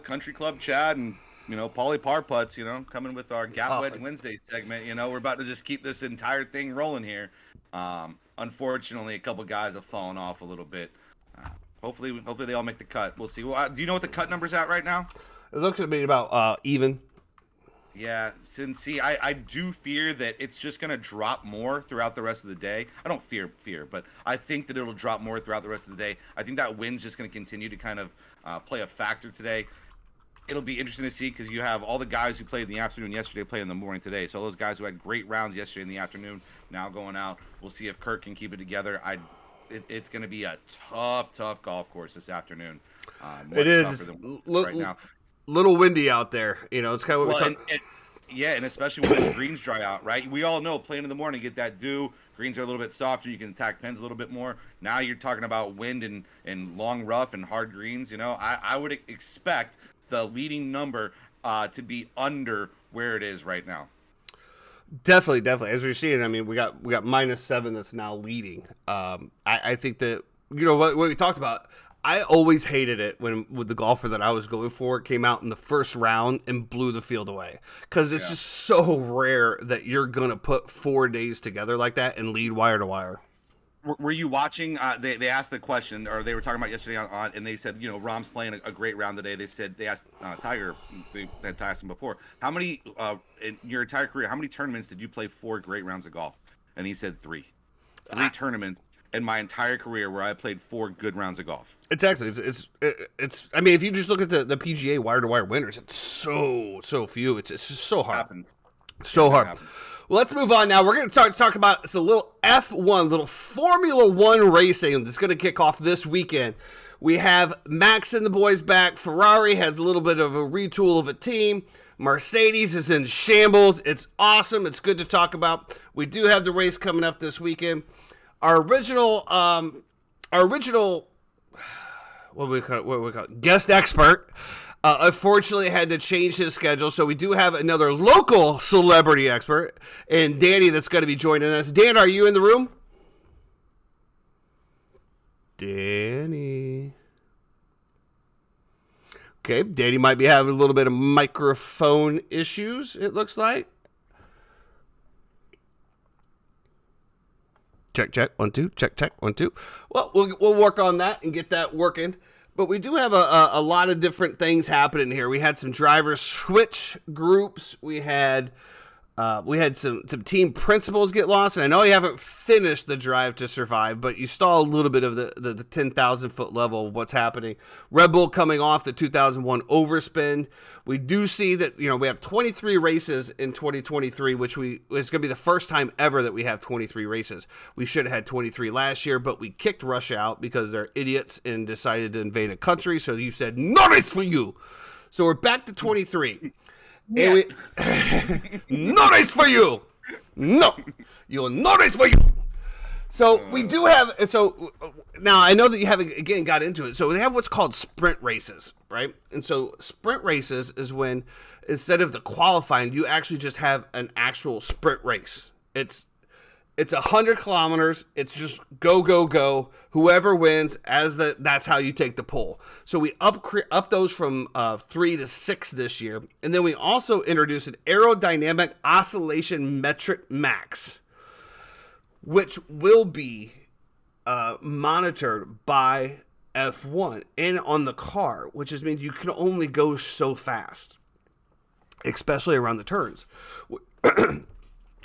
Country Club Chad and, Paulie Par Putts, coming with our Gap Wedge Wednesday segment. We're about to just keep this entire thing rolling here. Unfortunately, a couple guys have fallen off a little bit. Hopefully they all make the cut. We'll see. Well, do you know what the cut number's at right now? It looks to be about even. Yeah, see, I do fear that it's just going to drop more throughout the rest of the day. I don't fear, but I think that it'll drop more throughout the rest of the day. I think that wind's just going to continue to kind of play a factor today. It'll be interesting to see because you have all the guys who played in the afternoon yesterday play in the morning today. So those guys who had great rounds yesterday in the afternoon now going out. We'll see if Kirk can keep it together. It's going to be a tough golf course this afternoon. It is right now. Little windy out there, it's kind of what we're talking. And especially when the greens dry out, right? We all know playing in the morning, get that dew. Greens are a little bit softer. You can attack pins a little bit more. Now you're talking about wind and long rough and hard greens. I would expect the leading number to be under where it is right now. Definitely. As we're seeing, I mean, we got -7 that's now leading. I think that what we talked about. I always hated it with the golfer that I was going for came out in the first round and blew the field away because it's just so rare that you're gonna put 4 days together like that and lead wire to wire. Were you watching? They asked the question, or they were talking about yesterday on and they said, Rahm's playing a great round today. They asked Tiger, they had asked him before, how many in your entire career, how many tournaments did you play 4 great rounds of golf? And he said 3 tournaments in my entire career where I played 4 good rounds of golf. It's actually it's. I mean, if you just look at the PGA wire to wire winners, it's so few. It's just so hard. Happens. So hard. Happens. Well, let's move on now. We're going to talk about a little F1, little Formula One racing that's going to kick off this weekend. We have Max and the boys back. Ferrari has a little bit of a retool of a team. Mercedes is in shambles. It's awesome. It's good to talk about. We do have the race coming up this weekend. Our original what we call it? Guest expert, unfortunately had to change his schedule, so we do have another local celebrity expert, and Danny that's going to be joining us. Dan, are you in the room? Danny. Okay, Danny might be having a little bit of microphone issues, it looks like. Check, 1, 2, check, 1, 2. Well, we'll work on that and get that working. But we do have a lot of different things happening here. We had some drivers switch groups. We had some team principals get lost. And I know you haven't finished the Drive to Survive, but you saw a little bit of the 10,000 foot level of what's happening. Red Bull coming off the 2001 overspin. We do see that, we have 23 races in 2023, which it's going to be the first time ever that we have 23 races. We should have had 23 last year, but we kicked Russia out because they're idiots and decided to invade a country. So you said, no race for you. So we're back to 23. Yeah. And no race for you. No, you'll no race for you. So we do have. So now I know that you haven't again got into it. So they have what's called sprint races, right? And so sprint races is when instead of the qualifying, you actually just have an actual sprint race. It's 100 kilometers. It's just go. Whoever wins, that's how you take the pole. So we up those from 3 to 6 this year, and then we also introduced an aerodynamic oscillation metric max, which will be monitored by F1 and on the car, which just means you can only go so fast, especially around the turns.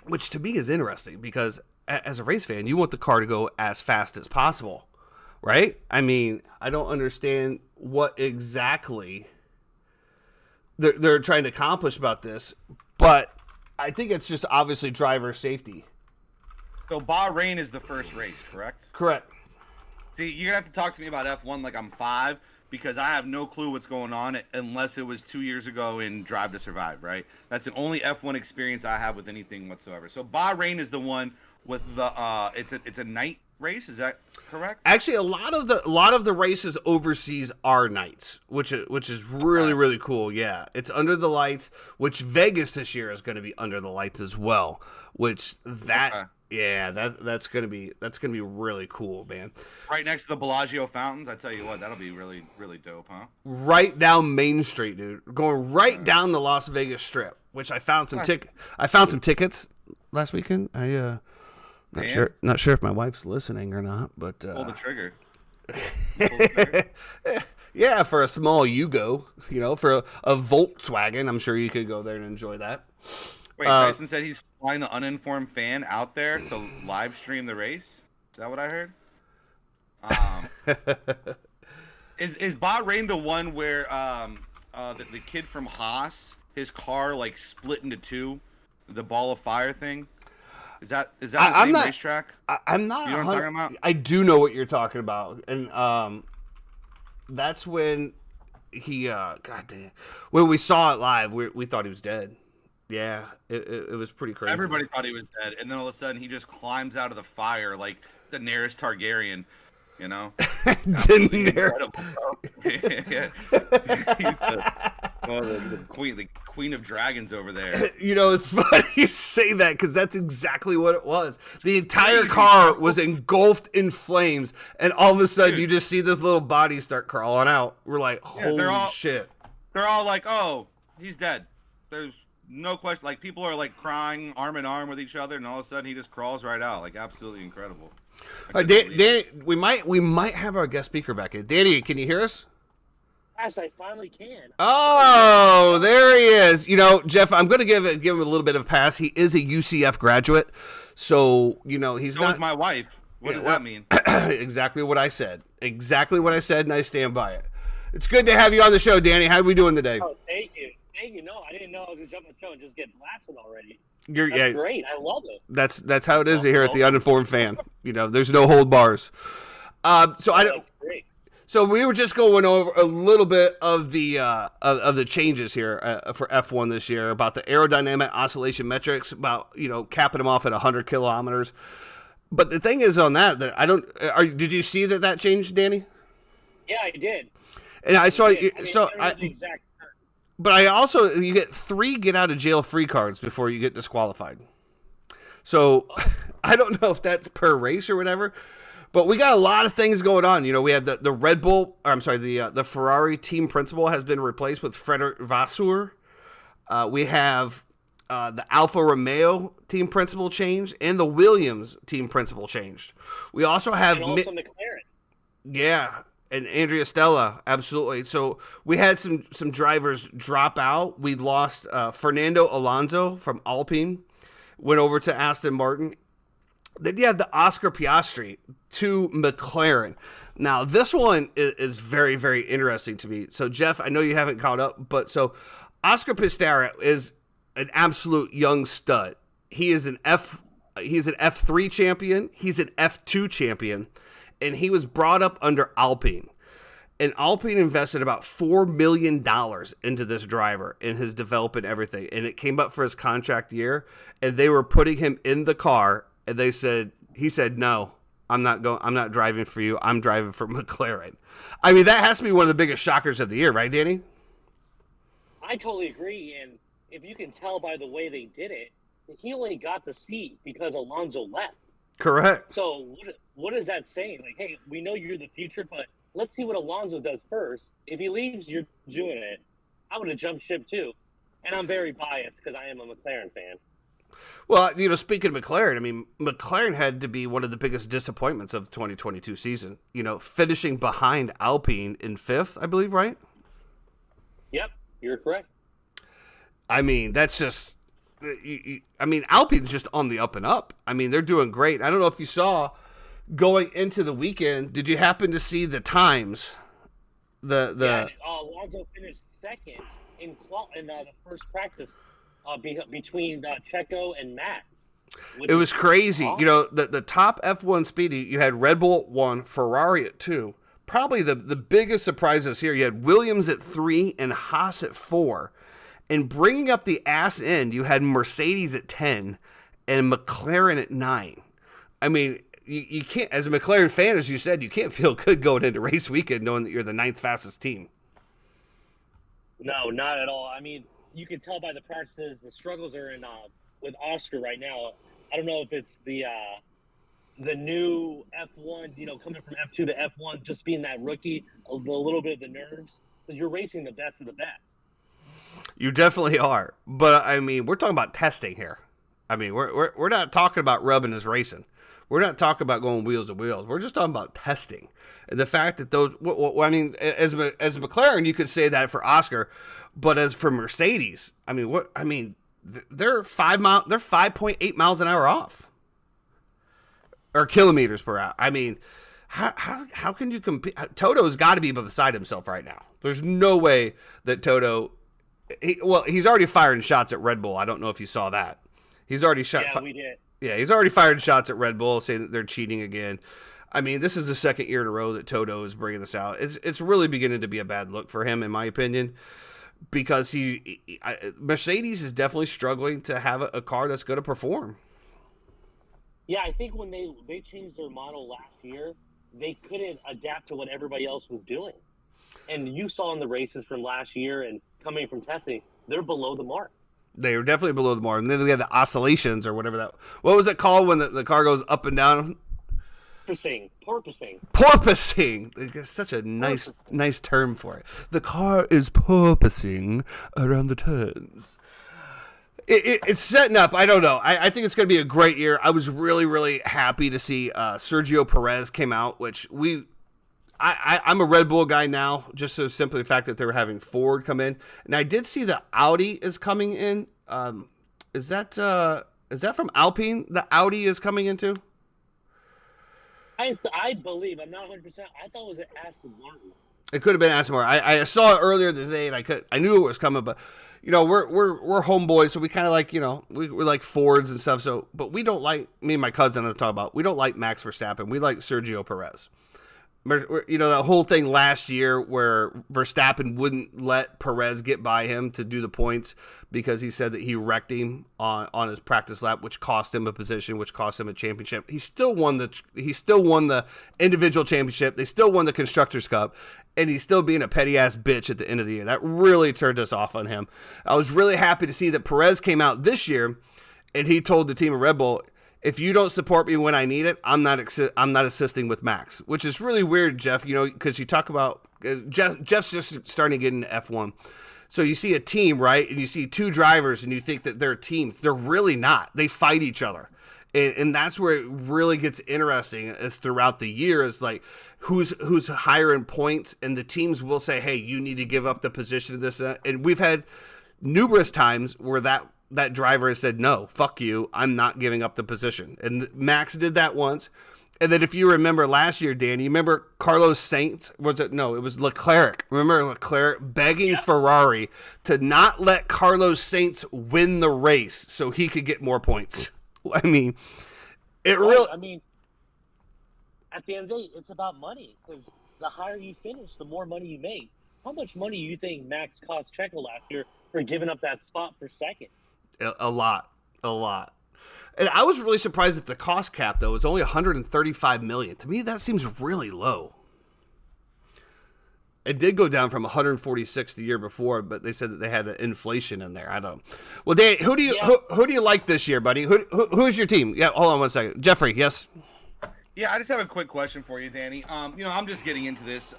Which to me is interesting because as a race fan, you want the car to go as fast as possible, right? I mean, I don't understand what exactly they're trying to accomplish about this, but I think it's just obviously driver safety. So Bahrain is the first race, correct? Correct. See, you're gonna have to talk to me about F1 like I'm 5 because I have no clue what's going on unless it was 2 years ago in Drive to Survive, right? That's the only F1 experience I have with anything whatsoever. So Bahrain is the one with the it's a night race. Is that correct? Actually, a lot of the races overseas are nights, which is really really cool. Yeah, it's under the lights, which Vegas this year is going to be under the lights as well. Which that's gonna be really cool, man. Right next to the Bellagio fountains. I tell you what, that'll be really really dope, huh? Right down Main Street, dude. Going right down the Las Vegas Strip, which I found some tickets last weekend. Not sure if my wife's listening or not, but pull the trigger. Yeah, for a small Yugo, for a Volkswagen, I'm sure you could go there and enjoy that. Wait, Tyson said he's flying the uninformed fan out there to live stream the race. Is that what I heard? Is Bahrain the one where the kid from Haas, his car like split into two, the ball of fire thing? Is that the same racetrack? I'm not. You know what I'm talking about? I do know what you're talking about, and that's when he when we saw it live, we thought he was dead. Yeah, it was pretty crazy. Everybody thought he was dead, and then all of a sudden he just climbs out of the fire like Daenerys Targaryen. Incredible, bro. the queen of dragons over there. It's funny you say that because that's exactly what it was. The entire car was engulfed in flames, and all of a sudden you just see this little body start crawling out. We're like, holy shit. They're all like, oh, he's dead. There's no question. Like, people are like crying arm in arm with each other, and all of a sudden he just crawls right out. Like, absolutely incredible. Danny, we might have our guest speaker back in. Danny, can you hear us? Yes, I finally can. Oh, there he is. Jeff, I'm going to give him a little bit of a pass. He is a UCF graduate, so he's not. So is my wife. What does that mean? Exactly what I said. Exactly what I said, and I stand by it. It's good to have you on the show, Danny. How are we doing today? Oh, thank you. No, I didn't know I was going to jump on the show and just get blasted already. That's great. I love it. That's how it is here at the Uninformed Fan. There's no hold bars. So we were just going over a little bit of the changes here for F1 this year about the aerodynamic oscillation metrics, about capping them off at 100 kilometers. But the thing is on that did you see that changed, Danny? Yeah, I did. And I saw But you get 3 get out of jail free cards before you get disqualified. So I don't know if that's per race or whatever, but we got a lot of things going on. We had the Red Bull, the Ferrari team principal has been replaced with Frederick Vasseur. We have the Alfa Romeo team principal changed, and the Williams team principal changed. We also have McLaren. Yeah. And Andrea Stella, absolutely. So we had some drivers drop out. We lost Fernando Alonso from Alpine, went over to Aston Martin. Then you have the Oscar Piastri to McLaren. Now, this one is very, very interesting to me. So, Jeff, I know you haven't caught up, but so Oscar Piastri is an absolute young stud. He's an F3 champion. He's an F2 champion. And he was brought up under Alpine. And Alpine invested about $4 million into this driver and his development and everything. And it came up for his contract year. And they were putting him in the car. And he said, no, I'm not driving for you. I'm driving for McLaren. I mean, that has to be one of the biggest shockers of the year, right, Danny? I totally agree. And if you can tell by the way they did it, he only got the seat because Alonso left. Correct. So what is that saying? Like, hey, we know you're the future, but let's see what Alonso does first. If he leaves, you're doing it. I would have jumped ship too. And I'm very biased because I am a McLaren fan. Well, speaking of McLaren, I mean, McLaren had to be one of the biggest disappointments of the 2022 season. Finishing behind Alpine in 5th, I believe, right? Yep, you're correct. I mean, that's just... Alpine's just on the up and up. I mean, they're doing great. I don't know if you saw going into the weekend. Did you happen to see the times? Alonso finished 2nd in the first practice between Checo and Max. It was crazy. You know, the top F1 speedy, you had Red Bull at 1, Ferrari at 2. Probably the biggest surprises here, you had Williams at 3 and Haas at 4. And bringing up the ass end, you had Mercedes at 10 and McLaren at 9. I mean, you can't, as a McLaren fan, as you said, you can't feel good going into race weekend knowing that you're the 9th fastest team. No, not at all. I mean, you can tell by the practices, the struggles are in with Oscar right now. I don't know if it's the new F1, you know, coming from F2 to F1, just being that rookie, a little bit of the nerves. But you're racing the best of the best. You definitely are. But, I mean, we're talking about testing here. I mean, we're not talking about rubbing his racing. We're not talking about going wheels to wheels. We're just talking about testing. And the fact that those, I mean, as McLaren, you could say that for Oscar, but as for Mercedes, I mean, they're 5.8 miles an hour off, or kilometers per hour. I mean, how can you compete? Toto's got to be beside himself right now. There's no way that Toto. He's already firing shots at Red Bull. I don't know if you saw that. He's already shot. Yeah, we did. Yeah, he's already fired shots at Red Bull, saying that they're cheating again. I mean, this is the second year in a row that Toto is bringing this out. It's really beginning to be a bad look for him, in my opinion, because Mercedes is definitely struggling to have a car that's going to perform. Yeah, I think when they changed their model last year, they couldn't adapt to what everybody else was doing. And you saw in the races from last year and coming from testing, they're below the mark. They were definitely below the mark. And then we had the oscillations or whatever that. What was it called when the car goes up and down? Porpoising. It's such a nice term for it. The car is porpoising around the turns. It's setting up. I don't know. I think it's going to be a great year. I was really, really happy to see Sergio Perez came out, which I'm a Red Bull guy now, just so simply the fact that they're having Ford come in. And I did see the Audi is coming in. Is that from Alpine? The Audi is coming into? I believe. I'm not 100%. I thought it was Aston Martin. It could have been Aston Martin. I saw it earlier today, and I knew it was coming, but you know, we're homeboys, so we kind of like, you know, we're like Fords and stuff. So, but we don't like, me and my cousin I'm talking about. We don't like Max Verstappen. We like Sergio Perez. You know, that whole thing last year where Verstappen wouldn't let Perez get by him to do the points because he said that he wrecked him on his practice lap, which cost him a position, which cost him a championship. He still won the individual championship. They still won the Constructors' Cup, and he's still being a petty ass bitch at the end of the year. That really turned us off on him. I was really happy to see that Perez came out this year, and he told the team of Red Bull, if you don't support me when I need it, I'm not assisting with Max, which is really weird, Jeff. You know, because you talk about Jeff's just starting to get into F1, so you see a team, right, and you see two drivers, and you think that they're teams. They're really not. They fight each other, and that's where it really gets interesting. Is throughout the year is like who's higher in points, and the teams will say, hey, you need to give up the position of this, and we've had numerous times where that driver has said, no, fuck you, I'm not giving up the position. And Max did that once. And then if you remember last year, Danny, you remember Carlos Sainz? It was Leclerc. Remember Leclerc begging Ferrari to not let Carlos Sainz win the race so he could get more points. I mean, at the end of the day, it's about money. Because the higher you finish, the more money you make. How much money do you think Max cost Checo last year for giving up that spot for second? A lot. And I was really surprised at the cost cap, though. It's only $135 million. To me, that seems really low. It did go down from 146 the year before, but they said that they had an inflation in there. I don't know. Well, Dan, who do you like this year, buddy? Who's your team? Yeah, hold on one second. Jeffrey, yes? Yeah, I just have a quick question for you, Danny. You know, I'm just getting into this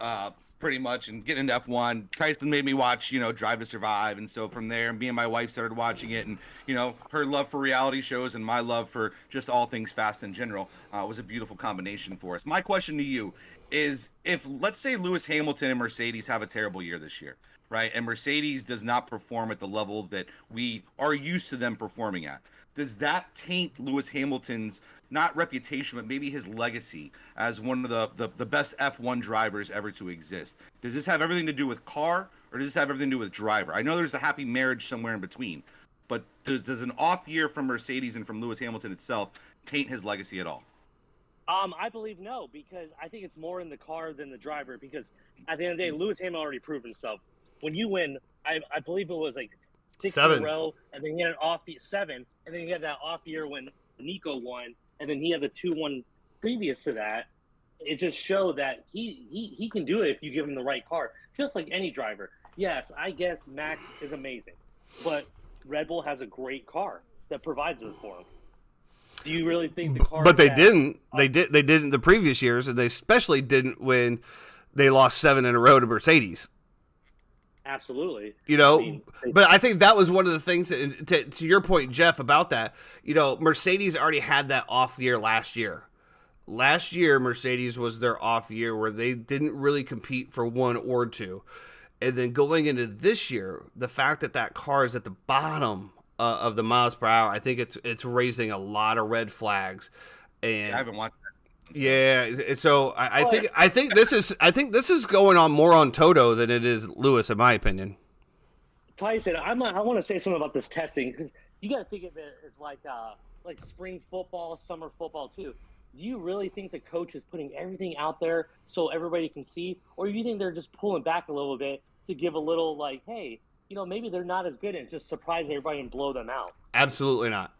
pretty much and getting into F1. Tyson made me watch, you know, Drive to Survive, and so from there, me and my wife started watching it, and you know, her love for reality shows and my love for just all things fast in general was a beautiful combination for us. My question to you is, if let's say Lewis Hamilton and Mercedes have a terrible year this year, right, and Mercedes does not perform at the level that we are used to them performing at, does that taint Lewis Hamilton's not reputation, but maybe his legacy as one of the best F1 drivers ever to exist? Does this have everything to do with car, or does this have everything to do with driver? I know there's a happy marriage somewhere in between, but does an off year from Mercedes and from Lewis Hamilton itself taint his legacy at all? I believe no, because I think it's more in the car than the driver. Because at the end of the day, Lewis Hamilton already proved himself. When you win, I believe it was like 6 in 7 a row, and then he had an off 7, and then he had that off year when Nico won, and then he had the 2-1 previous to that. It just showed that he can do it if you give him the right car, just like any driver. Yes, I guess Max is amazing, but Red Bull has a great car that provides it for him. Do you really think the car? But they didn't. They didn't the previous years, and they especially didn't when they lost 7 in a row to Mercedes. Absolutely. You know, but I think that was one of the things that, to your point, Jeff, about that. You know, Mercedes already had that off year last year. Last year, Mercedes was their off year where they didn't really compete for 1 or 2. And then going into this year, the fact that that car is at the bottom of the miles per hour, I think it's raising a lot of red flags. And I haven't watched that. Yeah, so I think this is going on more on Toto than it is Lewis, in my opinion. Tyson, I want to say something about this testing, because you got to think of it as like spring football, summer football too. Do you really think the coach is putting everything out there so everybody can see, or do you think they're just pulling back a little bit to give a little like, hey, you know, maybe they're not as good and just surprise everybody and blow them out? Absolutely not.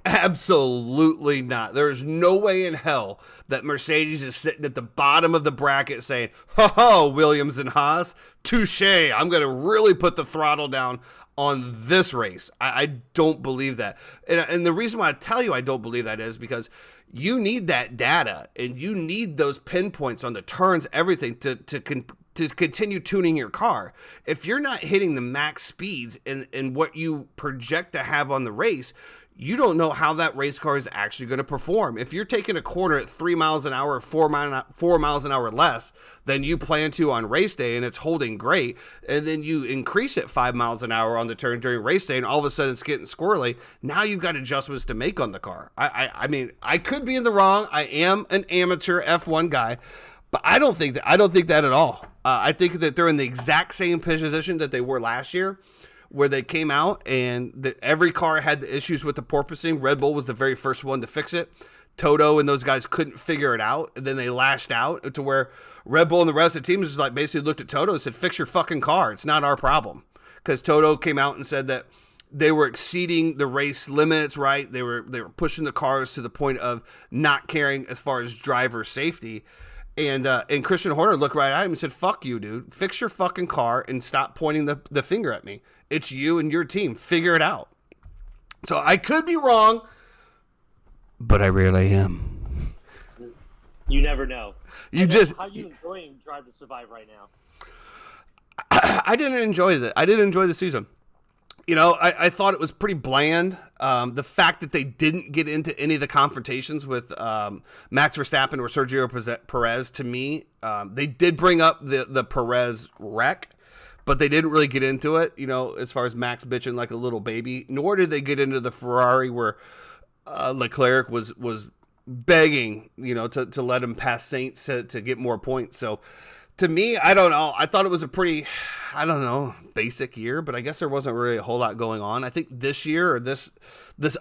Absolutely not. There's no way in hell that Mercedes is sitting at the bottom of the bracket saying, ho ho, Williams and Haas, touche, I'm going to really put the throttle down on this race. I don't believe that. And the reason why I tell you I don't believe that is because you need that data and you need those pinpoints on the turns, everything to continue tuning your car. If you're not hitting the max speeds and what you project to have on the race, you don't know how that race car is actually going to perform. If you're taking a corner at 3 miles an hour, 4 miles an hour less than you plan to on race day, and it's holding great, and then you increase it 5 miles an hour on the turn during race day, and all of a sudden it's getting squirrely, now you've got adjustments to make on the car. I mean, I could be in the wrong. I am an amateur F1 guy, but I don't think that at all. I think that they're in the exact same position that they were last year, where they came out and every car had the issues with the porpoising. Red Bull was the very first one to fix it. Toto and those guys couldn't figure it out, and then they lashed out to where Red Bull and the rest of the teams just like basically looked at Toto and said, fix your fucking car. It's not our problem. Because Toto came out and said that they were exceeding the race limits, right? They were pushing the cars to the point of not caring as far as driver safety. And Christian Horner looked right at him and said, fuck you, dude. Fix your fucking car and stop pointing the finger at me. It's you and your team. Figure it out. So I could be wrong, but I rarely am. You never know. How are you enjoying Drive to Survive right now? I didn't enjoy it. I didn't enjoy the season. You know, I thought it was pretty bland. The fact that they didn't get into any of the confrontations with Max Verstappen or Sergio Perez, to me, they did bring up the Perez wreck, but they didn't really get into it, you know, as far as Max bitching like a little baby, nor did they get into the Ferrari where Leclerc was begging, you know, to let him pass Saints to get more points. So to me, I don't know. I thought it was a pretty, I don't know, basic year, but I guess there wasn't really a whole lot going on. I think this year or this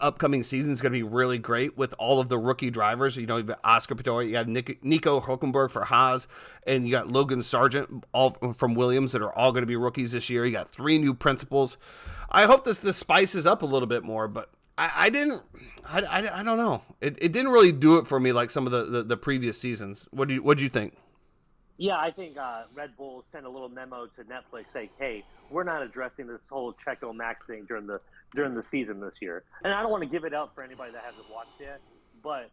upcoming season is going to be really great with all of the rookie drivers. You know, you've got Oscar Piastri, you got Nico Hülkenberg for Haas, and you got Logan Sargent all from Williams that are all going to be rookies this year. You got 3 new principals. I hope this spices up a little bit more, but I don't know. It didn't really do it for me like some of the previous seasons. What'd you think? Yeah, I think Red Bull sent a little memo to Netflix saying, "Hey, we're not addressing this whole Checo Max thing during the season this year." And I don't want to give it up for anybody that hasn't watched yet, but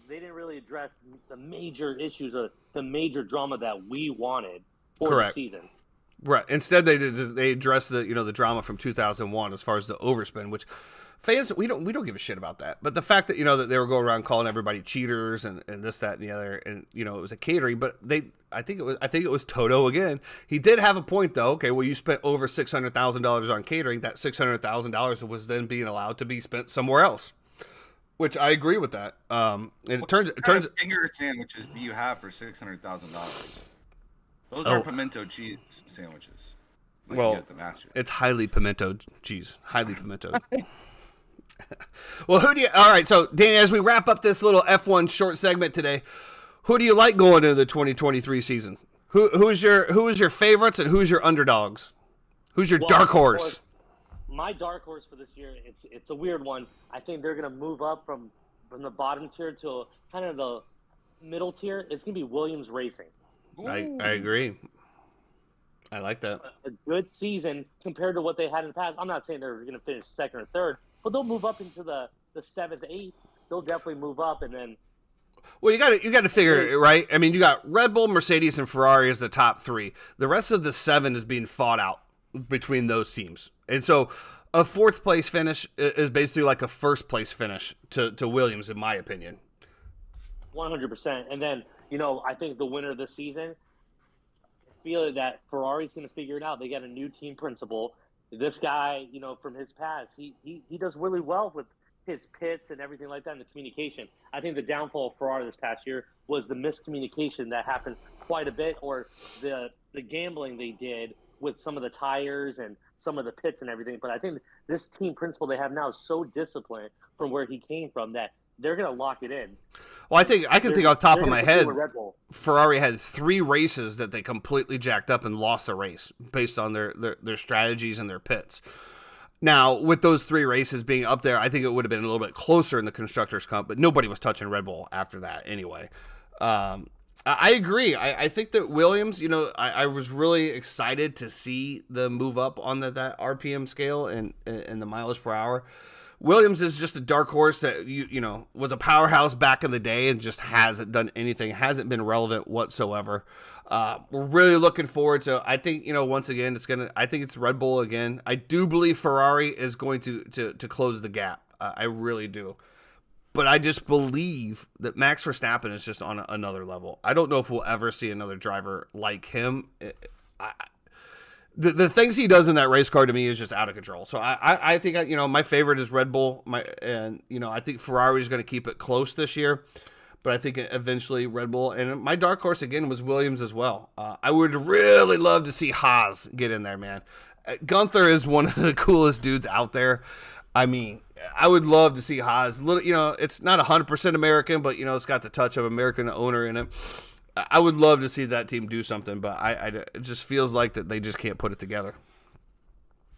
they didn't really address the major issues of the major drama that we wanted for Correct. the season. Right. Instead, they addressed the drama from 2001 as far as the overspin, which fans we don't give a shit about that. But the fact that that they were going around calling everybody cheaters and this, that, and the other, and it was a catering. But I think it was Toto again. He did have a point though. Okay, well you spent over $600,000 on catering. That $600,000 was then being allowed to be spent somewhere else, which I agree with that. It turns finger sandwiches do you have for $600,000? Those are pimento cheese sandwiches. like Well, you get at the Masters. It's highly pimento cheese. Highly pimento. Well, all right, so Danny, as we wrap up this little F1 short segment today, who do you like going into the 2023 season? Who is your favorites and who's your underdogs? Who's your dark horse? My dark horse for this year, it's a weird one. I think they're gonna move up from the bottom tier to kind of the middle tier. It's gonna be Williams Racing. I agree. I like that. A good season compared to what they had in the past. I'm not saying they're going to finish second or third, but they'll move up into the 7th, 8th. They'll definitely move up, and then. Well, you got to figure it, right. I mean, you got Red Bull, Mercedes, and Ferrari as the top 3. The rest of the 7 is being fought out between those teams, and so a 4th place finish is basically like a 1st place finish to Williams, in my opinion. 100%, and then I think the winner of this season. Feel that Ferrari's going to figure it out. They got a new team principal. This guy, from his past, he does really well with his pits and everything like that and the communication. I think the downfall of Ferrari this past year was the miscommunication that happened quite a bit, or the gambling they did with some of the tires and some of the pits and everything. But I think this team principal they have now is so disciplined from where he came from that they're going to lock it in. Well, I can think off the top of my head, Red Bull. Ferrari had 3 races that they completely jacked up and lost the race based on their strategies and their pits. Now, with those 3 races being up there, I think it would have been a little bit closer in the Constructors' Cup, but nobody was touching Red Bull after that anyway. I agree. I think that Williams, I was really excited to see them move up on that RPM scale and the mileage per hour. Williams is just a dark horse that was a powerhouse back in the day and just hasn't done anything, hasn't been relevant whatsoever. We're really looking forward to. I think once again I think it's Red Bull again. I do believe Ferrari is going to close the gap. I really do, but I just believe that Max Verstappen is just on another level. I don't know if we'll ever see another driver like him. The things he does in that race car to me is just out of control. So I think my favorite is Red Bull. I think Ferrari is going to keep it close this year, but I think eventually Red Bull, and my dark horse again was Williams as well. I would really love to see Haas get in there, man. Gunther is one of the coolest dudes out there. I mean, I would love to see Haas. It's not 100% American, but it's got the touch of American owner in it. I would love to see that team do something, but it just feels like that they just can't put it together.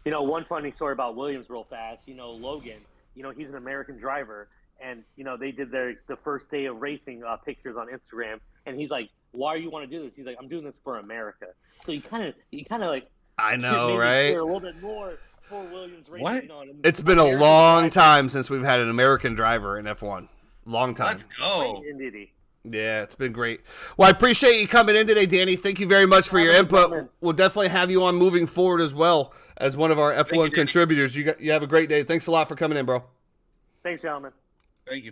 One funny story about Williams real fast, Logan, he's an American driver, and, they did the first day of racing pictures on Instagram, and he's like, why do you want to do this? He's like, I'm doing this for America. So you kind of like, I know, right? A little bit more for Williams racing. What? It's been a long time since we've had an American driver in F1. Long time. Let's go. Yeah, it's been great. Well, I appreciate you coming in today, Danny. Thank you very much for your input. We'll definitely have you on moving forward as well as one of our F1 contributors. You have a great day. Thanks a lot for coming in, bro. Thanks, gentlemen. Thank you.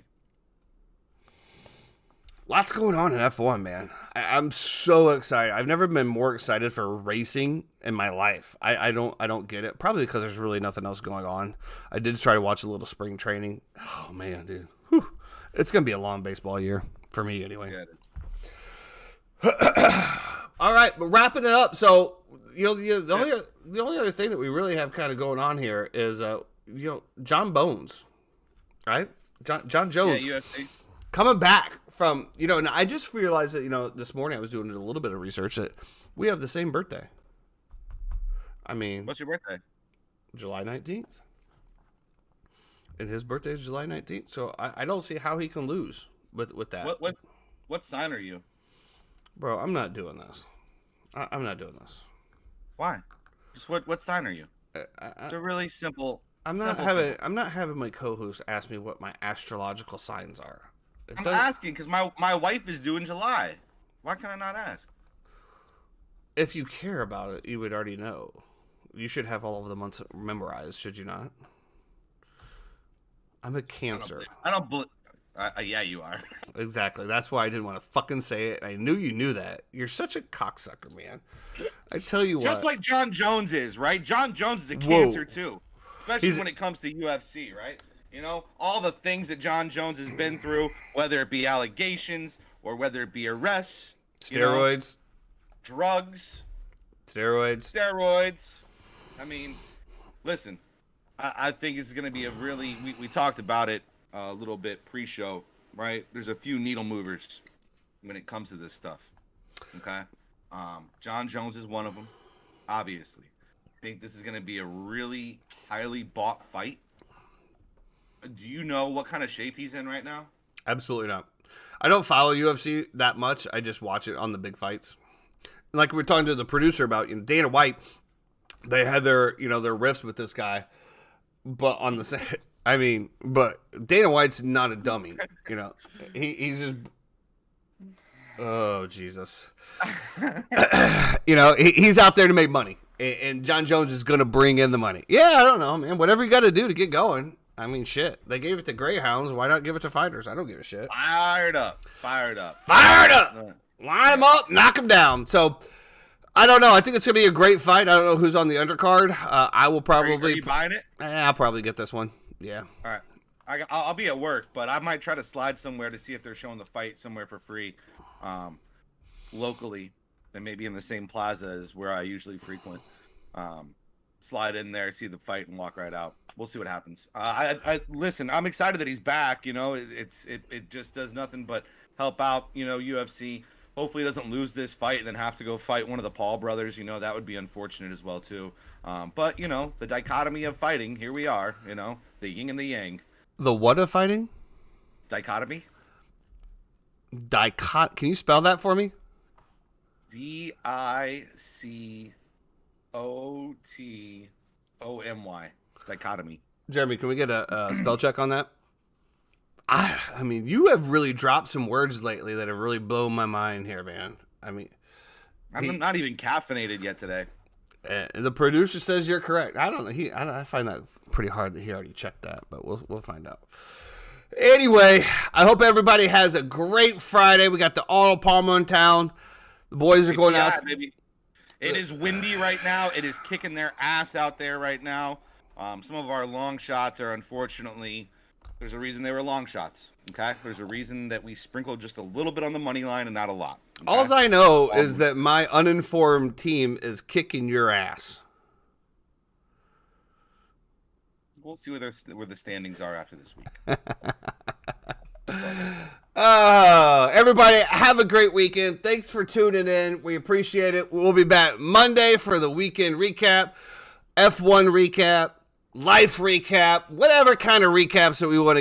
Lots going on in F1, man. I'm so excited. I've never been more excited for racing in my life. I don't get it. Probably because there's really nothing else going on. I did try to watch a little spring training. Oh, man, dude. Whew. It's going to be a long baseball year. For me, anyway. All right, but wrapping it up. So, the only other thing that we really have kind of going on here is, John Bones, right? John Jones coming back from, and I just realized that, this morning I was doing a little bit of research that we have the same birthday. I mean, what's your birthday? July 19th. And his birthday is July 19th. So I don't see how he can lose. With that, what sign are you, bro? I'm not doing this. I'm not doing this. Why? Just what sign are you? It's a really simple. I'm not having my co-host ask me what my astrological signs are. I'm asking because my wife is due in July. Why can I not ask? If you care about it, you would already know. You should have all of the months memorized, should you not? I'm a Cancer. I don't believe. Yeah, you are. Exactly. That's why I didn't want to fucking say it. I knew you knew that. You're such a cocksucker, man. I tell you what. Just like John Jones is, right? John Jones is a Cancer too, especially when it comes to UFC, right? All the things that John Jones has been through, whether it be allegations or whether it be arrests, steroids, drugs, steroids, I mean, listen, I think it's going to be a really. We talked about it a little bit pre-show, right? There's a few needle movers when it comes to this stuff. Okay, John Jones is one of them. Obviously, I think this is going to be a really highly bought fight. Do you know what kind of shape he's in right now? Absolutely not. I don't follow UFC that much. I just watch it on the big fights. Like we were talking to the producer about, Dana White, they had their, their riffs with this guy, but on the same, but Dana White's not a dummy, he's just, oh Jesus, he's out there to make money, and John Jones is going to bring in the money. Yeah, I don't know, man. Whatever you got to do to get going. I mean, shit. They gave it to Greyhounds. Why not give it to fighters? I don't give a shit. Fired up. Line them up, knock them down. So, I don't know. I think it's going to be a great fight. I don't know who's on the undercard. I will probably... Are you buying it? I'll probably get this one. Yeah. All right. I'll be at work, but I might try to slide somewhere to see if they're showing the fight somewhere for free locally, and maybe in the same plaza as where I usually frequent. Slide in there, see the fight, and walk right out. We'll see what happens. I listen. I'm excited that he's back. It just does nothing but help out. UFC. Hopefully, he doesn't lose this fight and then have to go fight one of the Paul brothers. That would be unfortunate as well too. But the dichotomy of fighting. Here we are. The yin and the yang. The what of fighting? Dichotomy. Can you spell that for me? DICOTOMY. Dichotomy. Jeremy, can we get a spell check on that? I mean, you have really dropped some words lately that have really blown my mind here, man. I'm not even caffeinated yet today. The producer says you're correct. I don't know. I find that pretty hard that he already checked that, but we'll find out. Anyway, I hope everybody has a great Friday. We got the Arnold Palmer in town. The boys are going out. Baby. It is windy right now. It is kicking their ass out there right now. Some of our long shots are unfortunately, there's a reason they were long shots. Okay, there's a reason that we sprinkled just a little bit on the money line and not a lot. Okay? All I know is that my uninformed team is kicking your ass. We'll see where the standings are after this week. Everybody have a great weekend. Thanks for tuning in. We appreciate it. We'll be back Monday for the weekend recap, F1 recap, life recap, whatever kind of recaps that we want to